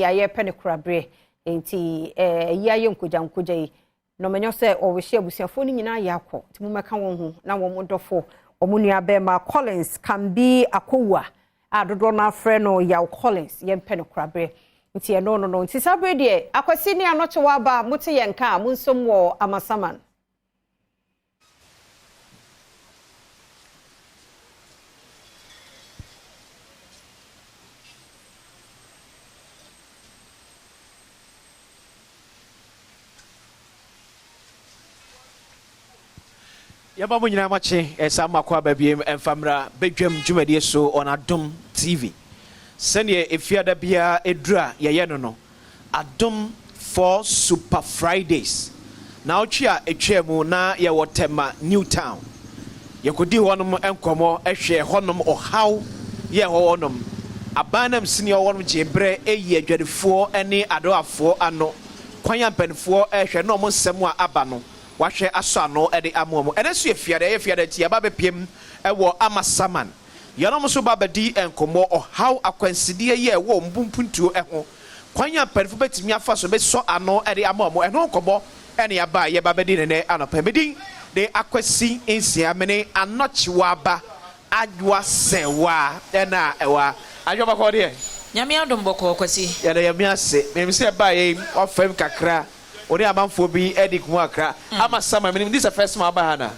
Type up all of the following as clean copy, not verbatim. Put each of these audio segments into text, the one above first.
ya ye pene korabre enti ya ye nkoja yi no menyo se o we hye abusiafo ni nyina ya akọ ti mo meka won hu na wo mo dofo o mo nua be ma Collins can be akowa adodo na frɛ no ya Collins ye pene korabre enti no enti sabre de akwasi ni anoche wa ba mo te ye nka mo nsom wo amasaman. Yaba mo nyina mache esa makwa babiem emfamra bedwam dwumade so on Adom TV. Sene efiada bia edura ye no Adom for Super Fridays. Na otwa etwemu na ye wotema New Town. Ye kodi honom enkomo ehwe honom ohaw ye honom. Abanam senior honom jebre eyi adwadefo ene adoafo ano. Kwanya mpanifo ehwe no mo nsem a aba no. Wahwe asano ede amomo eneso efiada ti aba bepiem ewo amasaman yanom so babadi enkomo ohaw akwansidie ye ewo mbumpuntuo eho kwanya perfo betimi afa so beso ano ede amomo eno nkomo ene aba ye babadi ne anopamedin de akwasi ensia mene anochiwa aba adwa sewa ena ewa adwa bakọ de nyame adom boko kwasi ya de yami ase memse ba ye ofem kakra ori amanfo bi edik mu akra ama sama menim this is the first time abahana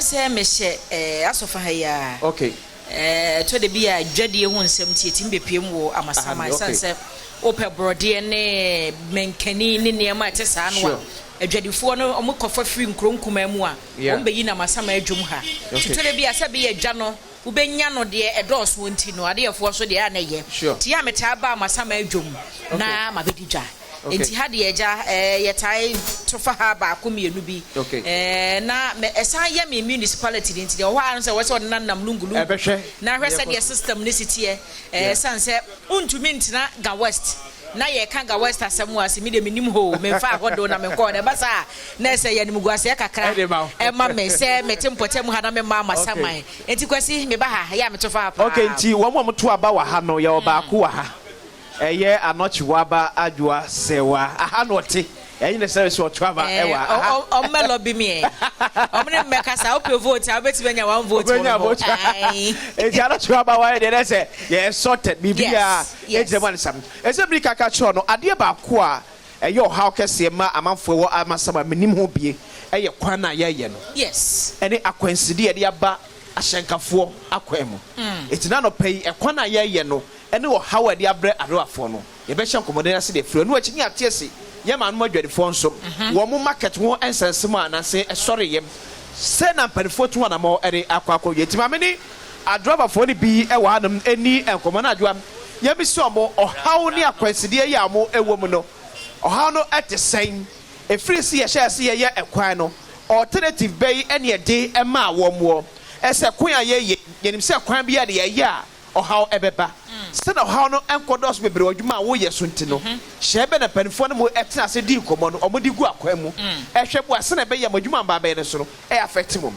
se mehye asofa ha ya okay to de bia dwade hu nsem tietim bepiem wo amasama sanse ope brode ne menkani ne niema tesa no adwadefo no omukofa free nkronkuma mu a ombeyi na amasama adwum ha to de bia se be adwa no ubenya no de edos wonti no adefo so de aneye ti ya meta ba amasama adwum na mabedidwa enti hade eja yetai tofa ha ba komienu bi na esan ye me municipality enti de ho anse we se odnanam lungulu na hwese de system ne sitie sanse untumi ntina ga west na ye kan ga west asemu ase mi de minim ho me fa hodo na me ko de basa na ese ye nim guase kakra e ma me se metempotem ha na me ma masaman enti kwasi me ba ha ya me tofa ha okay enti wo mo to aba wa ha no ye oba ko wa ha eye anochiwaba adwa sewa aha no te eyi ne service o twaba ewa o melo bi mi omne mekasa o pe vote abeti benya one vote e ti anochiwaba wa de say ye sorted bibia e je man sam e se bi kaka cho no ade ba ko a eye o how kese ma amanfo wo amasama menim ho bie eye kwana ye no yes ene akwanside de aba ahyenkafo akwemu etina no pay e kwana ye no ene wo how de abre aroafo no ye be hye nkomode ase de fro no akini atiese ye ma no adwadefo nso wo mo market ho ensensem anase esore yem se na mpanifo to na mo ere akwakọ yetima meni adrobafo ni bi e wa anam eni enkomo na adwam ye bi so mo how ne akwaside ye amo ewom no how no etesen efiri si ye hye se ye ekwan no alternative bay ene ye de e ma wo mo ese kwan ye yenim se kwan bi ye de ye a how ebeba se na how no enkodos bebre odwuma wo ye so ntino hye na panifo no mo etena se di komo no omodi gu akwan mu ehwe bo ase na be ye madwuma ba be ne so no e affect mum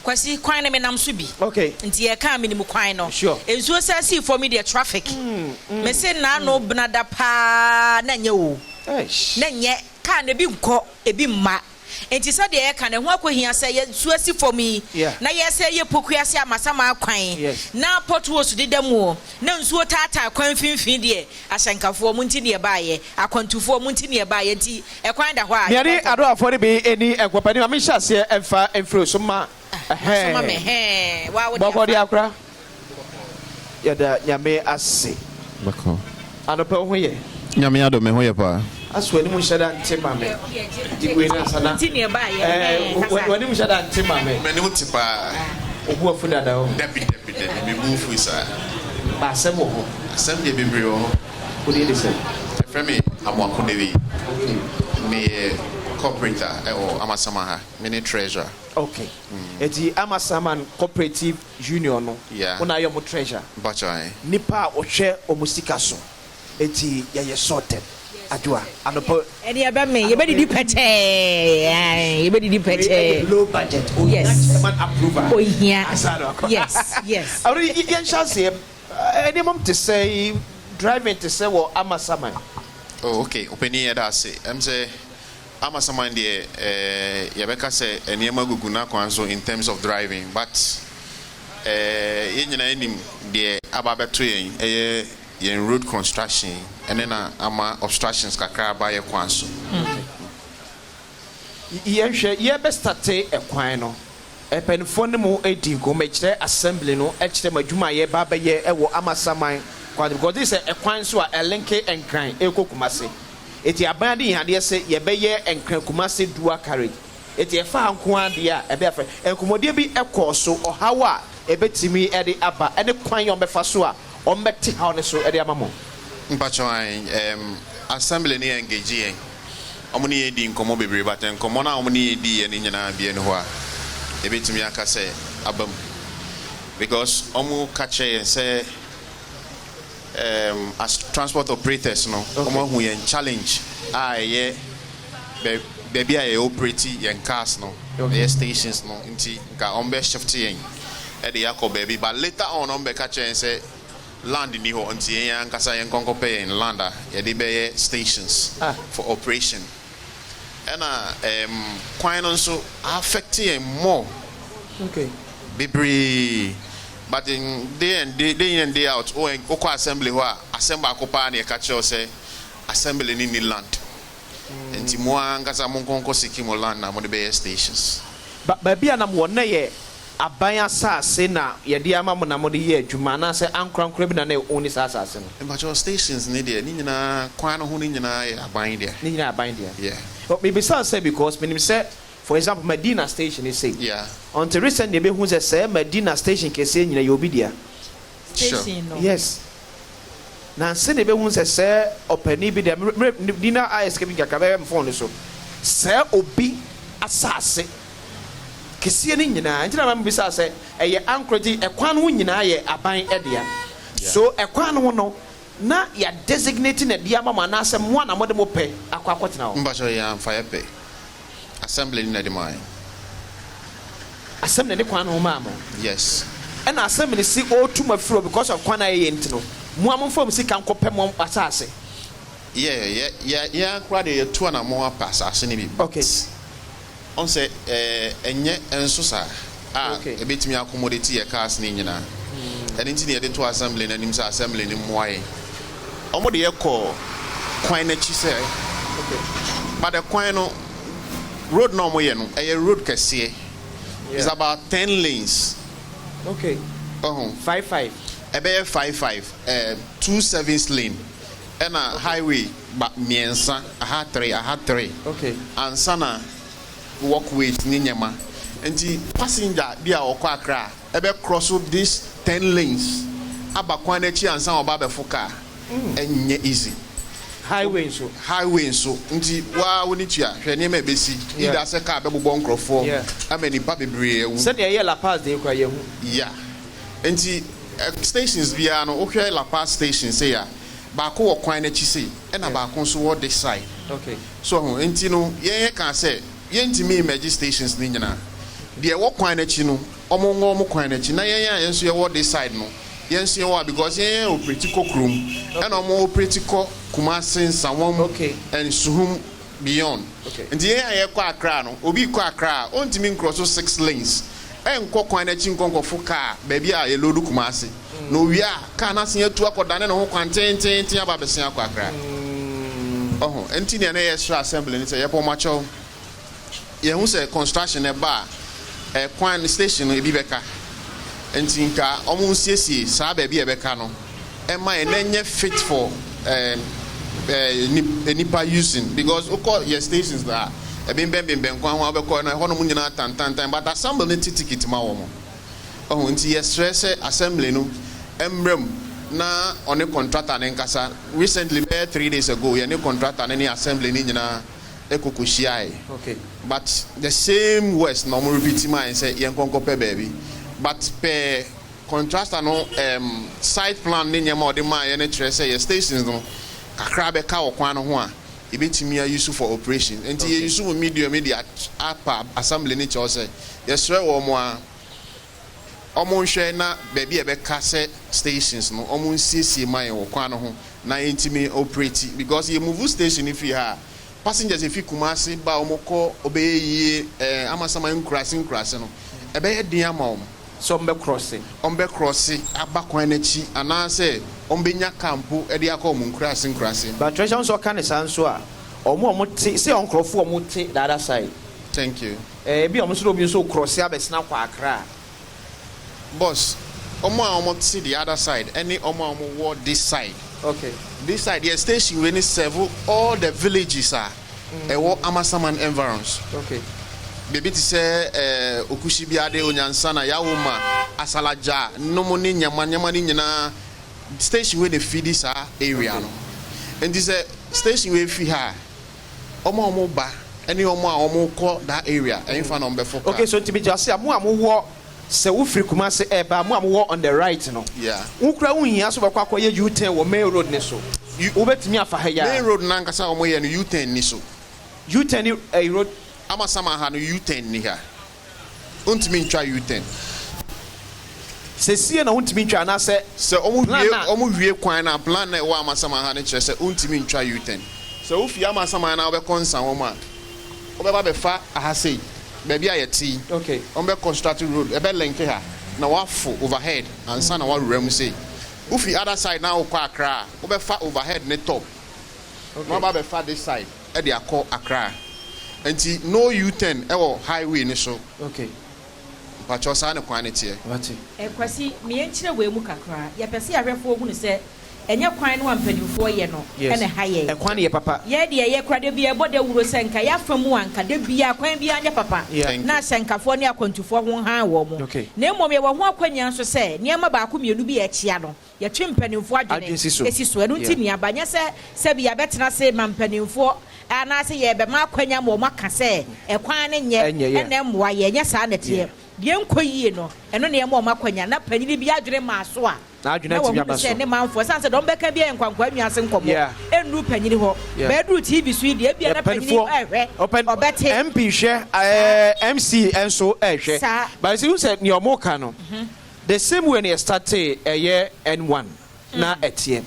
kwasi kwan na me nam so bi okay nti ye ka me ni mu kwan no sure enzo sa see for me the traffic me se na no bnada pa na nye wo na nye ka na bi nko ebi mma enti sa de ye ka ne ho akohia se ye nso si for me na ye se ye pokuase amasama akwan na potwo su de demu na nso tata kwan finfin de ahyenkafo mu nti ne ba ye akwantufo mu nti ne ba ye nti e kwan da ho a me ri ado afori bi eni ekwapani ma me hyase emfa emfro so ma so ma me wa wo boko di akra ya da nyame ase bako anope ho ye nyame ado me ho ye pa aswani mu shada ntema me digwe na sana nti ne ba ye wani mu shada ntema me me ne mutipa obu afu dada o dabi me bu fu isa ba asem ho asem ye bebre ho ko de se frame amwako dewi me cooperator o amasama ha me ne treasurer okay eti amasaman cooperative union no una yo mo treasurer bacha nipa ohwe omusika so eti ye sorted adwa anopo eni aba me ye be didi pete ye be didi pete low budget yes man approval oh yeah yes already yen chance eni mom to say driving to say well amasaman. Oh, okay. Opinion that say. Say amasaman the yabeka say eniyama guguna kwanso in terms of driving, but yenya enim the ababeto yen road construction and then ama obstructions kakra ba ye kwanso. Ye best start a kwan no. Penfo ne mo edi go mechire assembly no echire madwuma ye ba ba ye ewo amasaman because this is a kwan so a linke enkran ekokumase eti aban de hade se ye be ye enkran kumase dual carriage eti e fa anko ade a e be afa enkomode bi ekoso ohawa ebetimi e de aba ene kwan yo befa so a ombeti hawo ne so e de amamo mpacho assembly ne engage yen omuni edi nkomo bebre baten nkomo na omuni edi ye ne nyina bia ne ho a ebetimi aka say abam because omu kache say as transport operators no omo hu yen challenge ye baby I operate yen cars no the stations no nti nka ombe shift yen e de yakọ baby but later on ombe kache say land ni ho nti yen nkasa yen konko pay in land ye de be stations for operation. And quite also affecting more. Okay. Bibri, but in day in day out, oko assembly wa assemble akopa na catch you say assembly in the land. And Timua ngasa monkonko sikimo land na mo de be stations. But baby anam wona ye abaya sa se na ye de ama mo na mo de ye adwuma na se ankran kra bi na na oni sa sa se no. But your stations ni de ni nyina kwan no ho ni nyina ye aban de. Ni nyina aban de. Yeah. But maybe some say because when him say, for example, Medina Station is say. Yeah. Until recently, be who say Medina Station can say you will be there. Station. Sure. No. Yes. Now say the be who say open be there. Medina I escaping your phone so. Say obi asase. Kesi ni nyina. Until I remember say a anchorage a kwan hu nyina ye aban edia. So a kwan hu no. Na ya designating a diama manase mwana mode mo pe akwakwati na o Mbacho ya fire pay assembly in the mine. Assembly ne kwan ho ma mo. Yes. And assembly see all too much flow because of kwan aye ntino mo amfo si kan kope mo asase. Yeah kwa de to na mo pass asase ni bi. Okay. On say enye enso sa okay. Ebetimi accommodate your cars ni nyina. And into the to assembly and himself assembly in Mwai. Omo de call Quine Chise. Okay. But the Quino road no more, a road Cassie is about 10 lanes. Okay. 5-5. A bear 5-5, 2 lane. And a highway, but Miensa, I had three. Okay. And Sana walkway Ninyama. And the passenger be our quackra. Ebe cross up these 10 lanes. Aba kwanechi and some of Foka. And easy. Highway so. Nti wa woni tua hwe ne mebesi. Ida se ka bebo bonkro for. Ameni pa bebre ewu. Said the La Paz de kwa yehu. Yeah. Nti stations bia no wo hwe La Paz station say ya. Ba ko wo kwan na chi sei. E na ba ko so wo this side. Okay. So nti no ye kan say ye ntimi image stations ni nyina. De wo kwan na chi no omo kwan na chi na ye so ye wo this side no. Yes, you are because you operate kokrum and omo operate Kumasi Sawom and Suhum beyond. Okay. And the air kwa Accra no obi kwa Accra ontimi cross 6 lanes. En kokwan na chi nkonko fuka baby a ye lodu Kumasi. No wi a ka na se atu akodane no ho kwantenten aba besen akwa Accra. Enti ne na ye sure assembly ni say ye pomacho. Ye hu say construction e ba kwan station e bi beka. Ntinka omo siesie saa ba bi ebeka no ema enenye fit for nipa using because oko your stations that bem kwan ho obeko na hono nyina tantan but assembly ticket ma wo mo nti yes stress assembly no emrem na on a contractor na nkasa recently 3 days ago ye ne contractor na ni assembly ni nyina ekokoshia okay but the same words no mo repeat my say ye nkonko pe baby. But per contrast no site plan ni nyama ode ma ye ne kire say your stations no kakra be ka okwan no ho a e betimi use for operation enti ye use media apa assembly ni che say yes sure wo mo a share na baby kase stations no siesie man wo kwan no ho na intimi operate because you move station if you have passengers if you Kumasi ba omoko obeye amasama crossing no ebe din ama so crossing aba kwan na chi ana say ombenya campo e de akọ crossing but treasure so kan sanso a omo te say onkrofo omo te the other side. Thank you. Bi omo so obi so cross abesna kwa Accra. Boss, omo see the other side. Any omo walk this side. Okay. This side, the station when it's several, all the villages are. Ewo Amasaman environs. Okay. Baby to say Okushibiade Onyansana Yawuma Asalaja no money nyamani na station where the feed this area. Okay. And this station where feed her. Omo ba any omo call that area. Okay, so to be just say amu se wo free Kumasi eba amu on the right no. Yeah. Ukra unhia so bakwa koye U10 wo main road ne so. You obetimi afa ha ya. Main road na nkasa omo ye no U10 ni so. U10 road Amasama ha no U10 ni ha. Untimi ntwa U10. Se sie na untimi ntwa na se omo wie kwan na plan na wo Amasama ha ne kire se untimi ntwa U10. Se wo fi Amasama na wo be konsan wo ma. Wo be ba be fa ahasei. Baby ayeti. Okay. On be constructed road. Ebe link ha. Na wa full overhead and sana wa rem say. Ufi other side now kwa Accra. Wo be fa overhead ne top. Okay. No ba be fa this side. E dey akọ Accra. Enti no U10 e wo highway ni so. Okay. Pacho sa ne kwan ne tie. Wati. Kwasi me enkyere we mu kakra. Ya pese ahwefo hu ne se enye kwan no ampanimfo ye no ene haye. Kwan ye papa. Ye de ye kwade bia bode wuro senka ya famu anka de bia kwan bia anya papa. Na senkafo ne akontufo ho ha wo mo. Na emom ye wo ho akwanya nso se niam ba ko mienu bi ekia no. Ye twe mpanimfo adwene. Esi so enu ntimi abanya se bia betena se mampanimfo ana se ye be ma akwanya mo maka se ekwan ne nye ene mwa ye nya sa na tie. Die nkoyie no eno ne mo makwanya na panini bi adwene ma so a na adwene ti biaba so ne manfo sanse don beka bia enkwankwa nwiase nkomo enu panini ho bedru TV so die bia na panini ehwe obete MP hwe MC enso ehwe but you said ne omoka no the same way ne started eye N1 na etie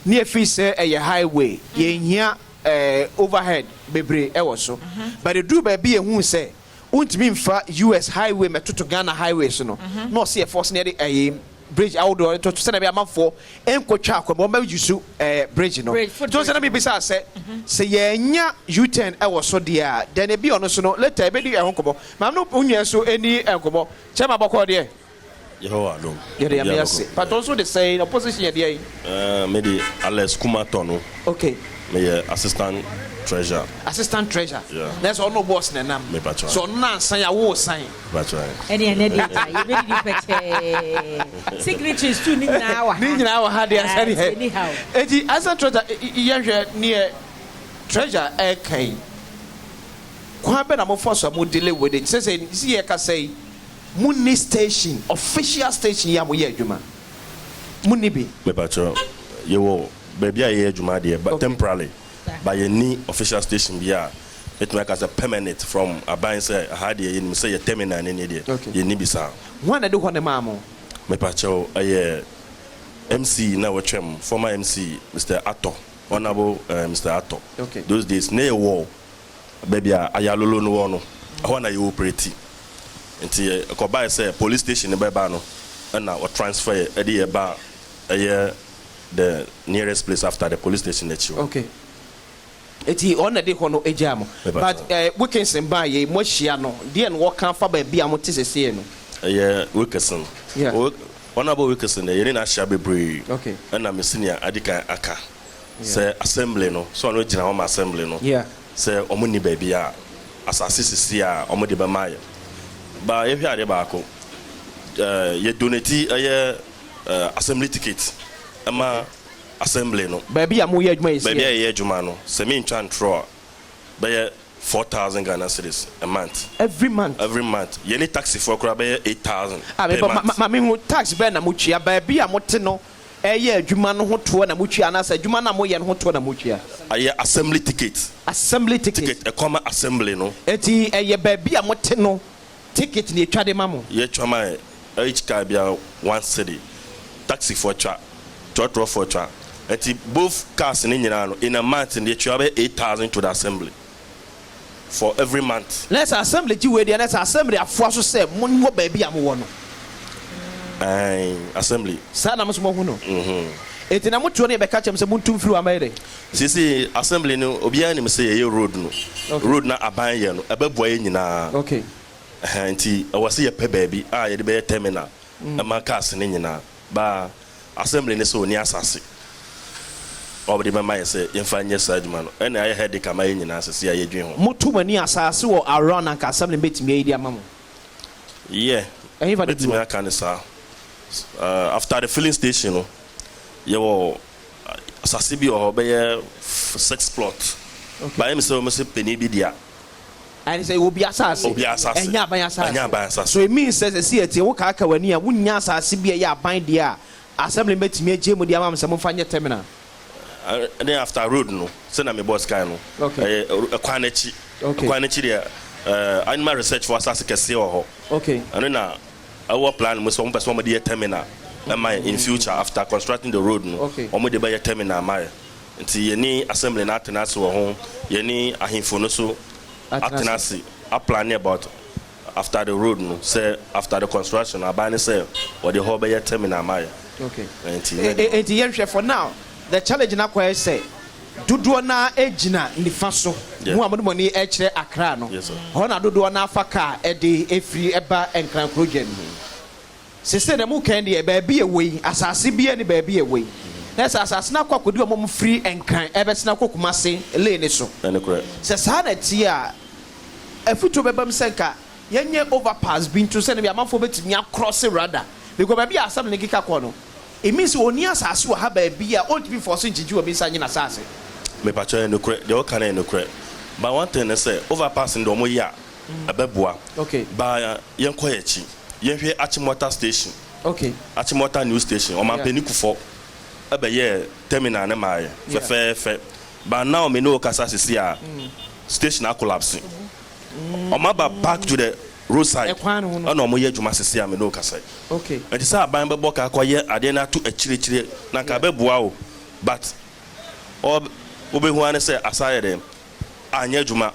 ne efi se eye highway ye hia overhead bebre ewo so but the do ba bia hu se untimi mfa US highway metoto Ghana highways no no see a force near the bridge outdoor to send be amafo enkotwa akwa bo use bridge no so say na me bisa say ye nya U10 e wo so de a then e bi ono so no later be di e honkobo ma no unye so eni enkobo chema bokọ de Yehowa Adom. Yede am yes but also the say opposition ye dey me di Alex Kumato. Okay. Me assistant treasurer. Yeah. That's all no boss na nam. So na san ya wo san. Patron. Any data you really pete signatures too ni na wa. Ni nyina wa ha dey answer here. Anyhow. Eti assistant treasurer ye hwe near treasurer kai. Kwa be na mo force mo delay with it. Say see here ka say Muni station official station ya mo ye adwuma. Muni bi. Me patron. Ye wo baby aye adwuma dey but temporarily. By any official station bia it make as a permanent from aban say had ye ni say terminal ni dey ye ni bisa one na do ho ne maamo me pa cho MC na watchem former MC Mr. Adom honorable Mr. Adom those days na war baby ayalolo no wo no ho na ye operate nti ko buy say police station be ba no na o transfer e dey ba the nearest place after the police station that you okay eti on na de ho no egiamo but Wilkinson ba ye mo hia no de no wo kan fa ba bia mo tesese no Wilkinson honorable Wilkinson ye na hia bebre okay na me senior adika aka say assembly no so no gina home assembly no say omuni ba bia asase sisi a omo de ba maye ba ye hwa de ba ko ye donate assembly ticket ama assembly no baby am ye adwuma baby ye adwuma no se me ntwa ntro be 4,000 Ghana cedis a month every month ye ni taxi for kura be 8,000 ma me hu tax be na mutua baby amote no ye adwuma no ho to na mutua na sa adwuma na mo ye no ho to na mutua aye assembly ticket e come assembly no eti ye baby amote no ticket ni etwa de mamo ye twa ma each car be 1 cedi taxi for tra trotro for tra and both cars in a month and they travel 8,000 to the assembly for every month. Let's assembly ji we dey let's assembly afo so say mon wo ba bia mo wo no assembly sa na mo so mo hu no eti na mo tuo ne be ka chem say mo tum firi amere sisi assembly no obia ni me say road no road na aban ye no ebeboa ye nyina okay nti awase ye pe baabi a ye de be terminal ama cars ne nyina ba assembly ne so ni asase obodi mama say yemfa nye saduma no ena aye head kama ye nyina asase aye dwen ho motum ani asase wo around and assembly betimi ayi di amamo yeah ever betimi aka ne sa after the filling station no ye wo asase bi o be 6 plot ba em say o me say peni bi dia and say obi asase enya aban asase so it means say see etie wo ka aka wani a wunya asase bi ya aban dia assembly betimi agye mu dia amam say mo fa nye terminal. And then after road no send me boss guy no kwanachi there animal research for asase kese ho okay and then our plan mo so mo person mo dey terminal in future after constructing the road no mo dey buy terminal my nti ye ni assembly na atenase wo ho ye ni ahimfo no so atenase a plan about after the road no say after the construction abani say or the whole buy terminal my okay nti yen for now the challenge na kwa say dodo na ejina nifa so mu amodo ni e kire akra no ho na dodo na afaka e de efiri eba enkran project se se na mu kan de ba bi ewei asase bi ani ba bi ewei na asase na kwa kodi omom free enkran e be sena kokuma se lane so se sa na ti a afuto bebam senka yenye overpass bi nto se na bi amafo betimi across radar because ba bi asam ne kika ko no it means oni asase wa ha ba bia old be force njiji obi sanye na asase me pacho no kre de o kan no kre but one thing is say overpass ndo mo ya abeboa okay ba yen koyechi yen hwe achimota station okay achimota new station o ma peni kufo ebe ye terminal na ma ye fe but now me no kasa sisi a station a collapse o ma ba back to the roadside ono mo ye djuma sese am no kasa okay and say aban be boka akoye ade na to akirikire na ka be boa o but obehu an say aside dem anya djuma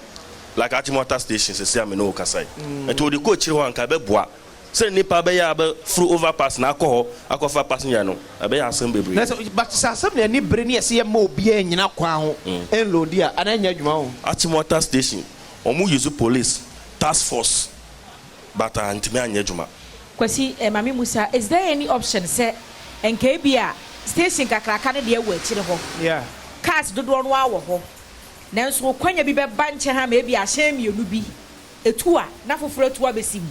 like achimota station sese am no kasa and to the coach ho an ka be boa say nipa be ya be through overpass na akofa passenger no be ya asem bebre but asem na ni bre ne ese ma obi anyina kwa ho enload dia ananya djuma ho achimota station omu use police task force but antime anya djuma kwasi mami Musa, is there any option say nkbia station kakraka ne de ewu akire ho yeah cars dodo no awo ho nanso kwanya bi be banche ha ma bi ahye mienu bi etua na foforo etua besim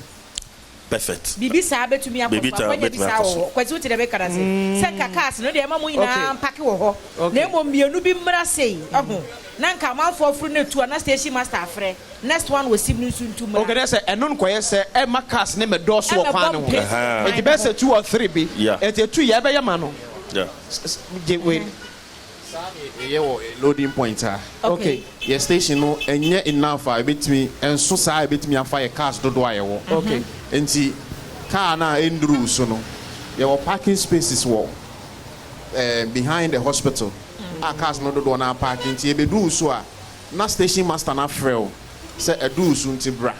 perfect bibi sa betumi akofa kwanya bi sa wo kwasi uti de be kara se cars no de mamu ina pake wo ho na emo mienu bi mra sei oho na nka manfo furu na etua na station master afre next one was sim ntu mra okay say enon koye say e ma cars ne me do so kwa ne ho e be say 2 or 3 bi e te 2 ya be ya ma no yeah wait loading point okay your station no enye enough a betimi enso sa betimi afa your cars dodo ayewo okay enti car na enduru so no your parking spaces wo behind the hospital cars no dodo na parking enti e be do so a na station master na frel say edu so nti bra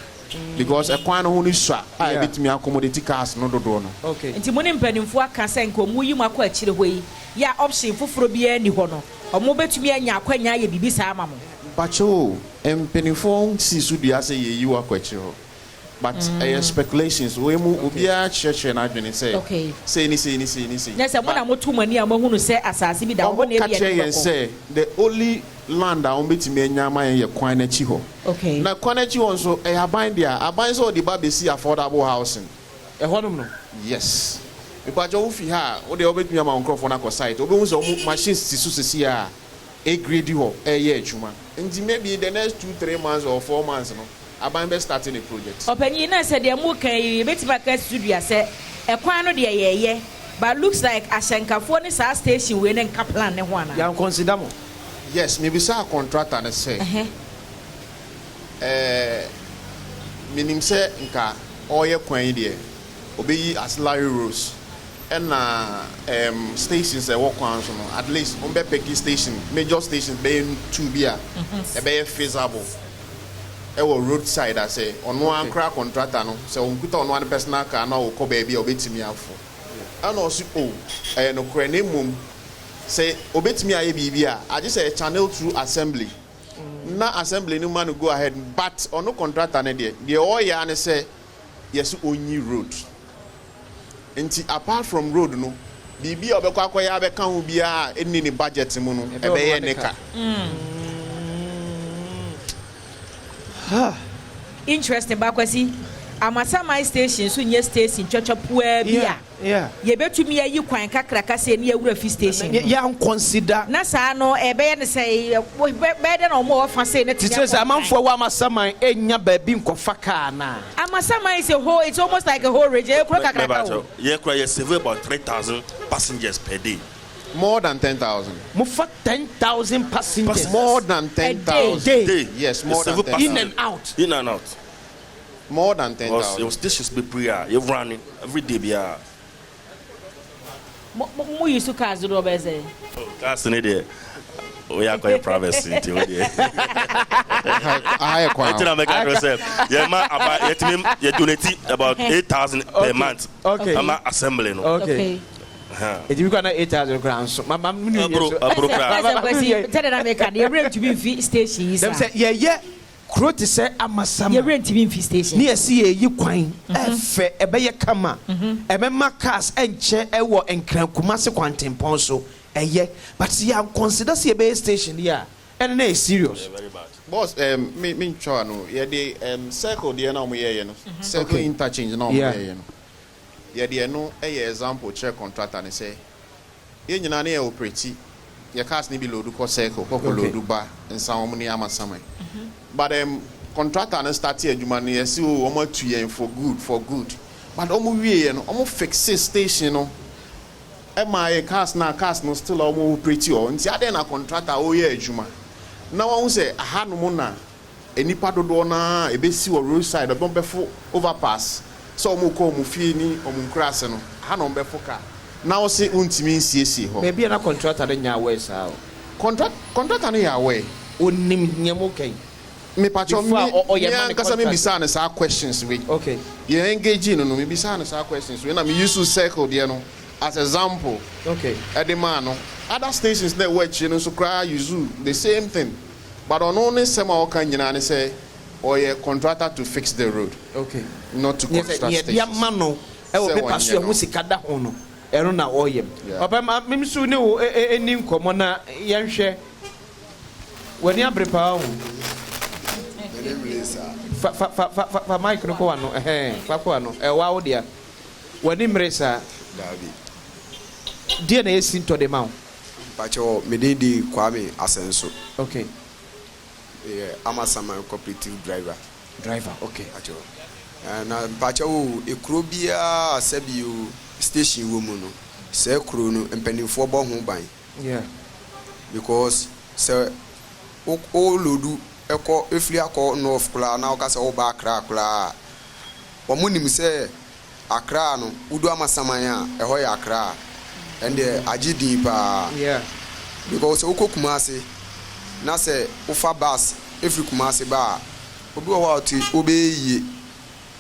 because ekwan no ho ni so a betimi accommodate cars no dodo no okay enti mo ne mpanimfo aka say nko mu yi makọ akire hoyi ya option foforo bia ni ho no omo betumi anya akwanya ye bibi sa amamo bacho mpanimfo si so dia say ye yi wa kwakire ho but speculations we mu obia church na adwene say okay say ni yes mo na motu mani amahunu say asase bi da wo na bia say the only land a betimi anya man ye kwan na chi ho okay na kwan na chi ho so e aban dia aban so the babesi affordable housing e honum no yes because you fi ha o de obetumi ama nkrofo na ko site obe hu so machines sisi a grade ho ye adwuma nti maybe the next 2-3 months or 4 months no aban be starting a project opanyi na say de mu kan betima ka studio say ekwan no de ye but looks like ashenkafo ni sa station we ne nka plan ne ho ana ya consider mo yes maybe say contractor na say minim say nka oye kwan de obeyi artillery roads and stations e work on so at least umbe peki station major stations be 2 bia e be feasible e wo roadside I say ono ankra contractor no se onkuta ono an personal car na wo ko ba bia obetimi afo and also no krane mum say obetimi aye bibia I just say channel through assembly na assembly no man go ahead but ono contractor ne de all ya ne say yes only road nti apart from road no bibia obekwa akoya abeka ho bia eni ni budget mu no ebe ye neka interesting bakwasi amasama station so nye station chochopua bia ye betumi ayi kwan kakra kase ne awura fi station ya consider na saa no ebe ye ne say be de no mo fa say ne ti say amanfo wa amasama enya ba bi nkofa ka na amasama is a whole, it's almost like a whole region ye kura kakra ka ye kura ye save about 3,000 passengers per day. More than 10,000. More 10,000 passengers. More than 10,000. Day. Yes, more than 10,000. In and out. In and out. More than 10,000. Your stations be prayer. You running every day. Be mo use cars do obeze. Cars in there. We are quite privacy. I you donate about 8,000 per month. Okay. I'm assembling. Okay. It you gonna 8,000 crowns. My mom knew tell them make the rent to be station. Them say yeah. Crow to say amasama. You rent to be station. Near see you quine. Efe ebeye kama. Emema cars enche ewo enkran kumase kwanten ponso. Eye. But see I consider see ebeye station here. And na serious. Very bad. Boss, me try no. Yeah, the circle there na mo ye no. Circle interchange na mo ye no. Yeah, the no example check contractor and say, you know, na operate. Your cars need be load ko circle, ko load ba, and some money amasama. But contractor and start here, you man, you see, almost 2 years for good. But almost we no, almost fix station no. My cars no still almost pretty or. Nti ade na contractor oh yeah juma. Now I say aha no mo na enipa dodo na ebesi wo roadside don befo overpass. So mu ko mu fie ni omunkra no ha no mbefo ka na wo se untimi nsiesie ho maybe na contractor de nya we sa contractor no ya we onim nyemo kai me pacho me ya kasa me bisa na sa questions we okay ye engage no me bisa na sa questions we na me use to circle there no as example okay edema no other stations that work no so cry use the same thing but on only sema o kan nyina ne say or a contractor to fix the road. Okay. Not to construct stations. Yeah, mano. I will be pass your musikada ono. Erona oyem. Papa, mimi su ne o eni nkomo na yenhwe. Wani abrepa o. Fa mic no ko ano. Fa ko ano. Wa wo dia. Wani mresa. Davi. Dia na yesin to de ma. Pacho mededi Kwame Asenso. Okay. Amasama cooperative driver, okay. Pacho. Na pacho ekrobia asabiu station wo mu no. Se ekro no empanimfo bo ho ban. Yeah. Because se o lodu eko efri akọ north kula na oka se o ba Accra kula. Omunim se Accra no udu amasama ya eho ya Accra. And agidi pa. Yeah. Because Kumasi na se ufa bus every Kumasi ba obi wo oti obeyi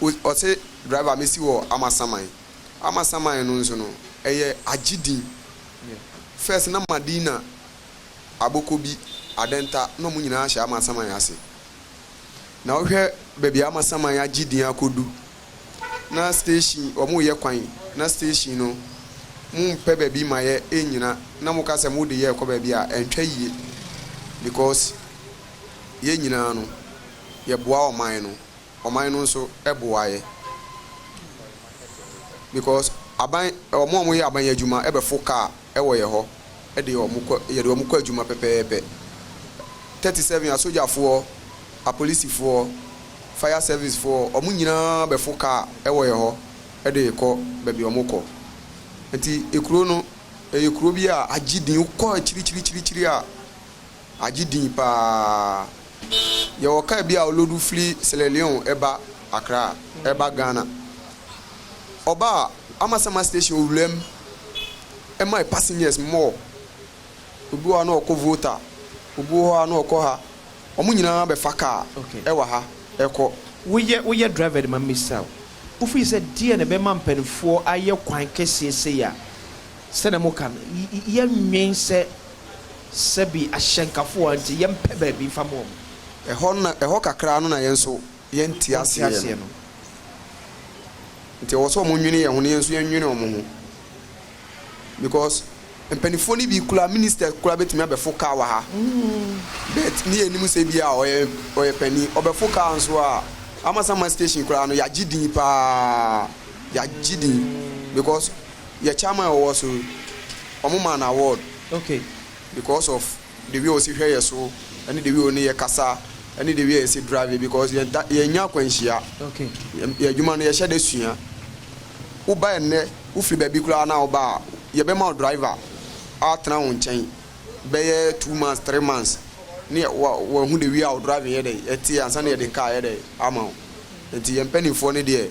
o se driver mesi wo amasaman no nso no eye agidi first na Madina abokobi adenta no mu nyina ahya amasaman ase na ohwe baby amasaman agidi akodu na station omo ye kwan na station no mu pe baby maye enyina na mu kase mu de ye ko baby a entwa yie because ye nyina no ye boa oman no nso eboa ye because aban omo ye aban adwuma ebefo car ewo ye ho e de omo kɔ adwuma pepepe 37 asojafo a policefo fire service for omo nyina befo car ewo ye ho e de kɔ baby omo kɔ nti ekuro no ekuro bi a agidin kɔ chiri a agidin pa ye woka bi a olodu fli Sierra Leone eba Accra eba Ghana Oba Amasama station ulem my passengers more. Ubu ano ko voter. Ubu ano ko ha. Omu nyina be faka. Okay. Ewa ha. Eko. We driver ma misa. Ufi se die na be ma mpanfo aye kwan kese se ya. Se na mo kan ye nwen se bi ahyenkafo anti ye mpe ba bi fa mo. Eho kakra no na yenso yenti ase no. Nti wo so mo nwini ye ho ne yenso ye nwini omo ho. Because mpanifo ni bi kula minister kula betimi abefo ka wa ha. Bet ni enimu se bi a oye pani obefo ka nso a Amasama station kula no ya gidin pa ya gidin because your chairman was so man award. Okay. Because of the way we see here so and the way we kasa and the way we see drive because you nya kwanhia. Okay. Ya juma no ye hye desua. Wo ba enne wo firi baby kula na wo ba ye be ma driver atena wo nchen be 2 months 3 months ni wo hu the way out driving here dey eti ansa na ye the car here dey ama enti ye mpanifo ne dey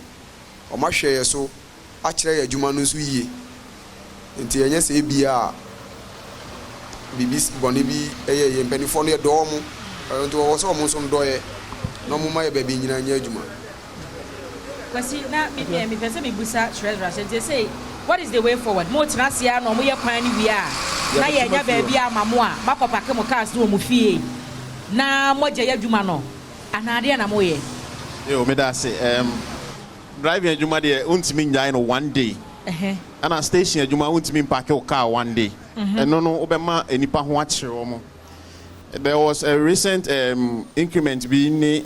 o ma hwe ye so a kire ye juma no so yie enti enye se bia bibis boni bi ye mpanifo ne do mo enti wo so mo so ndo ye no mo ma ye baby nyina nya juma. Kwasi na me pese me busa treasurer say what is the way forward? Mo trasia no mo ye kwan ni wi a na ye nya ba bia amamo a makopa ke mo cars no mo fie na mo je adwuma no anade na mo ye yo me da say driving adwuma de untimi nyai no one day ana station adwuma untimi park your car one day and no obema enipa ho akere wo. There was a recent increment being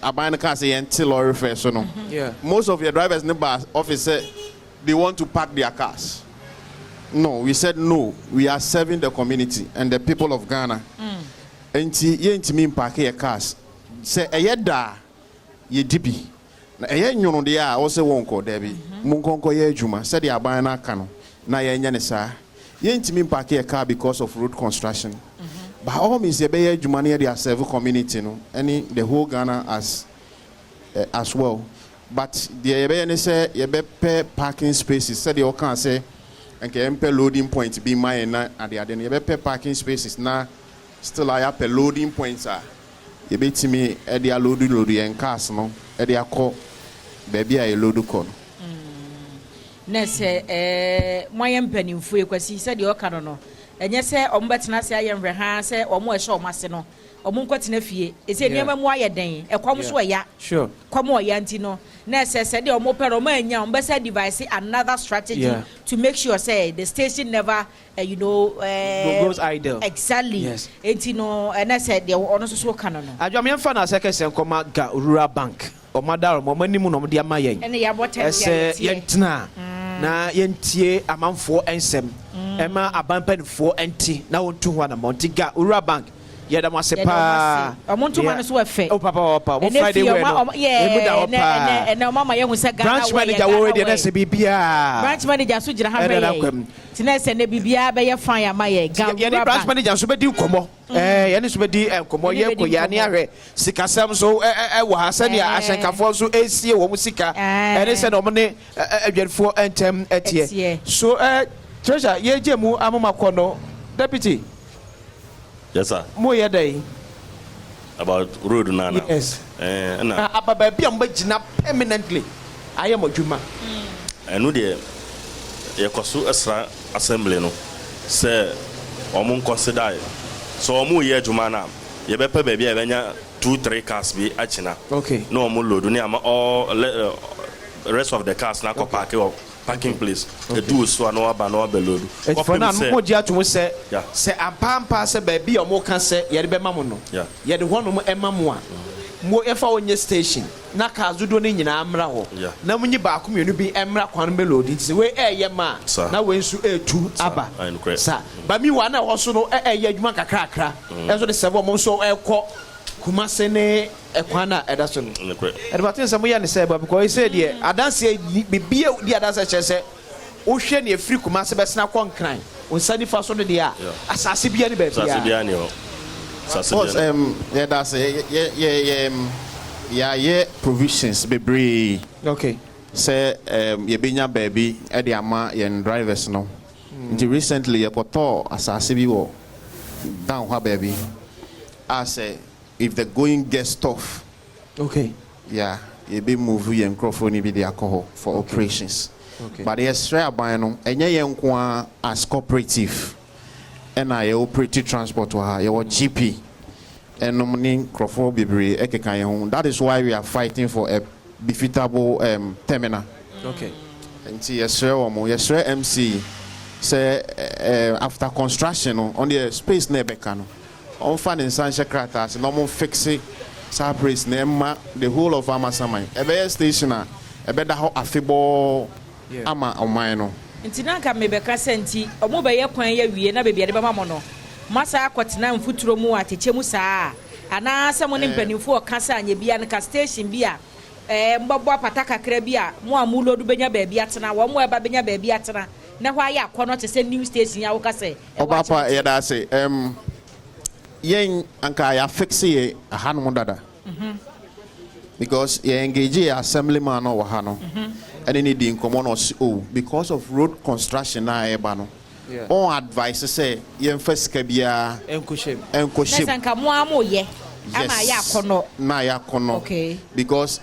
abandoned cars until lorry first, so no. Yeah. Most of your drivers in the bus office said they want to park their cars. No, we said no. We are serving the community and the people of Ghana. And ye ain't mean park your cars. Say a yeda ye dibi. Na ye nyono de a also won't call Debbie. Munkonko ye juma said the abana cano. Na ye nyanesa. Ye ain't mean park your car because of road construction. By all means, you be a money they are serving community, no, and the whole Ghana as well. But the say you be pay parking spaces. Said you can say, and can pay loading points be mine at the other. You be pay parking spaces now. Still, I have a loading points. You be to me at the loading and cars, no, at the call, baby, I load call. Nese my empany for you because he said you can't know. And yes, sir, bettina say I am reha, say, or more show Massino, or Muncotina fee. Is it never why a day? A comes way, ya. Sure. Come on, Yantino. Nessa said, or more peromania, best device another strategy to make sure, say, the station never, goes idle. Exactly. Yes. And I said, they were honest so canon. I am fan as second and come out Rural Bank or Madar, or Money Moon, dear Mayan. And they are what I say, Yentna. Na yentie amanfo ensem ema abampanfo enti na wontu ho na montiga ura bank yeda masepa omontu ma no so efe o papa wo Friday we no emu da opa na mama ye hu se Ghana branch manager wo we na se bibia branch manager so gira ha be tina se na bibia be ye fan ya maye Ghana ye branch manager so be di nkomo ye ne so be di nkomo ye ko ya ne ahwe sikasam so wo ha se ne ahyenkafo so esie wo mu sika ene se no mo ne adwanfo entem etie so treasure ye jemu amoma kono deputy. Yes, sir. More day about road nana. Yes. About baby, I'm permanently. I am a Juma. I know the Yakosu assembly no say Omun consider so Omu ye Jumana. You better baby, I 2-3 cars be achina. Okay. No more load. All rest of the cars now go park parking place. The do so no aba no below. For now, mo dia to say ampampa say baby o mo kan say ye de be mamu no. Ye de hono mo emamu a. Mo efa onye station. Na ka azudo ne nyina amra ho. Na munyi ba ko mienu bi emra kwan be load it. We ye ma na we nsu etu aba. Sa ba mi wa na wo so no ye adwuma kakra kakra. Enso de sebo mo so ekọ kuma se ne ekwana edaso no. Edbatin se mo ya ne se ba because he said here adanse bibia di adanse chese wo hwe ne afiri kuma se besena konkran wo sani fa so de dia asase bia ne ba bia asase bia ne ho yeah that's yeah provisions bebre. Okay. say yebenya baby edi ama yen drivers no. Nti recently yekoto asase bi wo down ha baby. I say if the going gets tough. Okay. Yeah, you be move yen microphone be the alcohol for operations. Okay. But the Australia by no enye yen kwa as cooperative. And I operate transport to her, your GP. And nominating Crawford Bibri Ekekayon. That is why we are fighting for a befitable terminal. Okay. And see, yes, sir, MC say after construction on the space nebekano. On finding Sancha Kratas, normal fixing surprise name the whole of Amasamai. A better station, a better how affable Ama Omano. Nti na nka mebeka senti omo be ye kwan ya wie na be bia de bama mo no masa akwatena mfuturo mu ateche mu saa ana asemo ne mpanimfo okasa anya bia ne ka station bia mbabo apata kakra bia mo amulo du benya ba bia tena wo mo eba benya ba bia tena na hwa ya akọ te se new station ya wo ka se Obapa ya da se yen anka ya fixe ye hanom dada because ye engage assemblyman no wa hano and any din common or because of road construction na eba no on advice say yen first ka bia enkoshim sanka mo amoye ama ya kono na ya kono okay because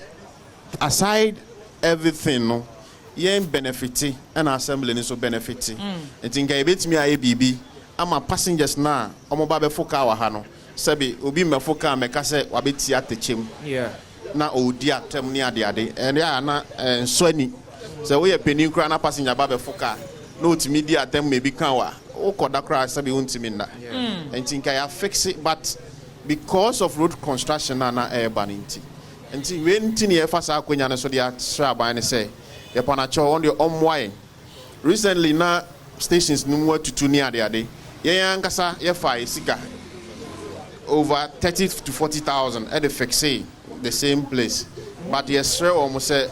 aside everything no yen benefit and assembly so benefit and think I bet me a bibi ama passengers na omo ba be foka wa ha no sabi obi me foka me ka say wa beti atechem na odi atem ni ade and ya na so ani so we penin kra na passenger ba be foka no otimi di atem me bi kan wa o koda kra sabi untimi na and think I fix it but because of road construction na urban nti we ntini e fasa akonya na so dia sra ban say ye panacho on the omwai recently na stations no more to ni ade ye yankasa ye fa sika over 30 to 40,000 at the fixe the same place but yes sir almost say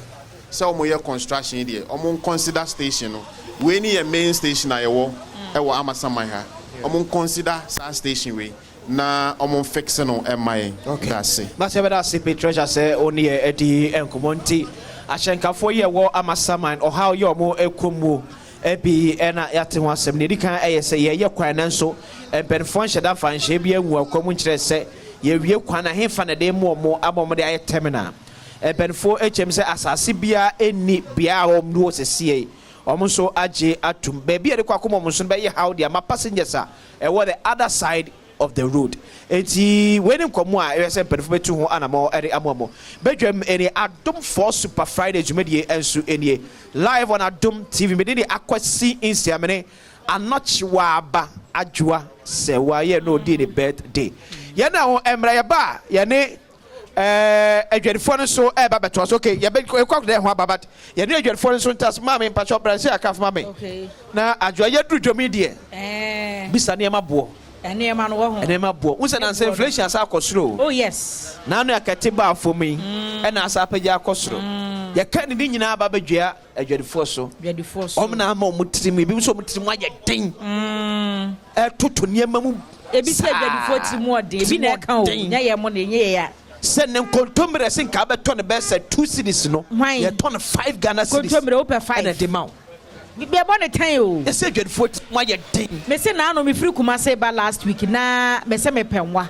omo ye construction there omo consider station no we ni a main station ayewo e wo amasaman ha omo consider sa station we na omo fixe no emai that's it but say that CP treasure say oni e di enkomonti ahyenkafo ye wo amasaman or how your mo ekomu ebi ena yate ho asem ne dikan eyese ye kwan na nso empenfo nheda fa nhye bi anwu akomu nkire se ye wie kwan na hefa na de mo abom de aye terminal empenfo hm se asase bia eni bia om no sesie om so age atum ba bia de kwakom om so be ye how dia ma passengers a e wo the other side of the road eti when komo a yese empenfo betu ho anamo ere amomo bedwam ene Adom for Super Friday jumedie ensu enie live on Adom TV me dey akwasi insiamene anochwa aba adwoa se wa ye no di the birthday ye na ho emra ye ba ye ne adwadifo no so e ba beto so okay ye be kwakw dey ho ababat ye ne adwadifo no so ntas ma me mpacho branche akaf ma me okay na adwoa ye dru dwomidie bisa ne mabo enema no wo ho enema bo unse na say inflation asa akosuro oh yes na no yakati ba fomi e na asa apagya akosuro ye kan ni nyina ba badua adwadifo so om na ma omutrim bi so omutrim aye den toto niema mu ebi se adwadifo timu ode bi na ka o nya ye mo na nye ya se ne kontomre sin ka beto ne be se 2 cities no ye ton 5 Ghana cities kontomre o pe 5 na de ma be born time o e se adwadifo mo aye den me se na no me free Kumase ba last week na me se me penwa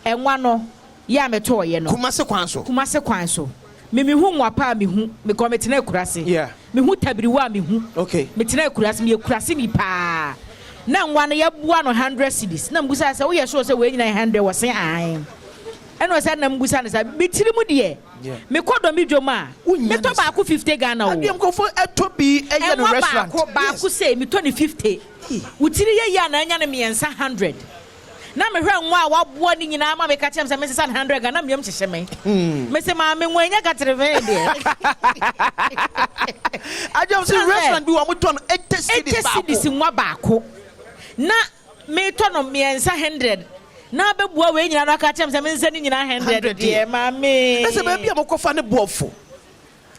enwa no ya me to ye no Kumase kwan so me hu nwa pa me hu me ko me tena kurase me hu tabiriwa me hu okay me tena kurase me kurase mi pa na nwa no ya bua no 100 cedis na mbusa se wo ye so se we nyina 100 wo se an eno se na mbusa na se bitiri mu de me kodo mi dwoma me to ba ku 50 Ghana o adem ko fo eto bi eye no restaurant ba ku se me to ni 50 wutiri ye ya na anya ne me 100 na me hwe nwa wabo ni nyina ma me ka chem se me se 100 Ghana me kyehye me me se ma me nwanya ka treve de adem se restaurant bi wo mo ton 80 cedis nwa ba ko na me to no me 100 na bebua we nyina no ka chem se me nse ni nyina 100 de ma me ese ba bia mo kofa ne boofo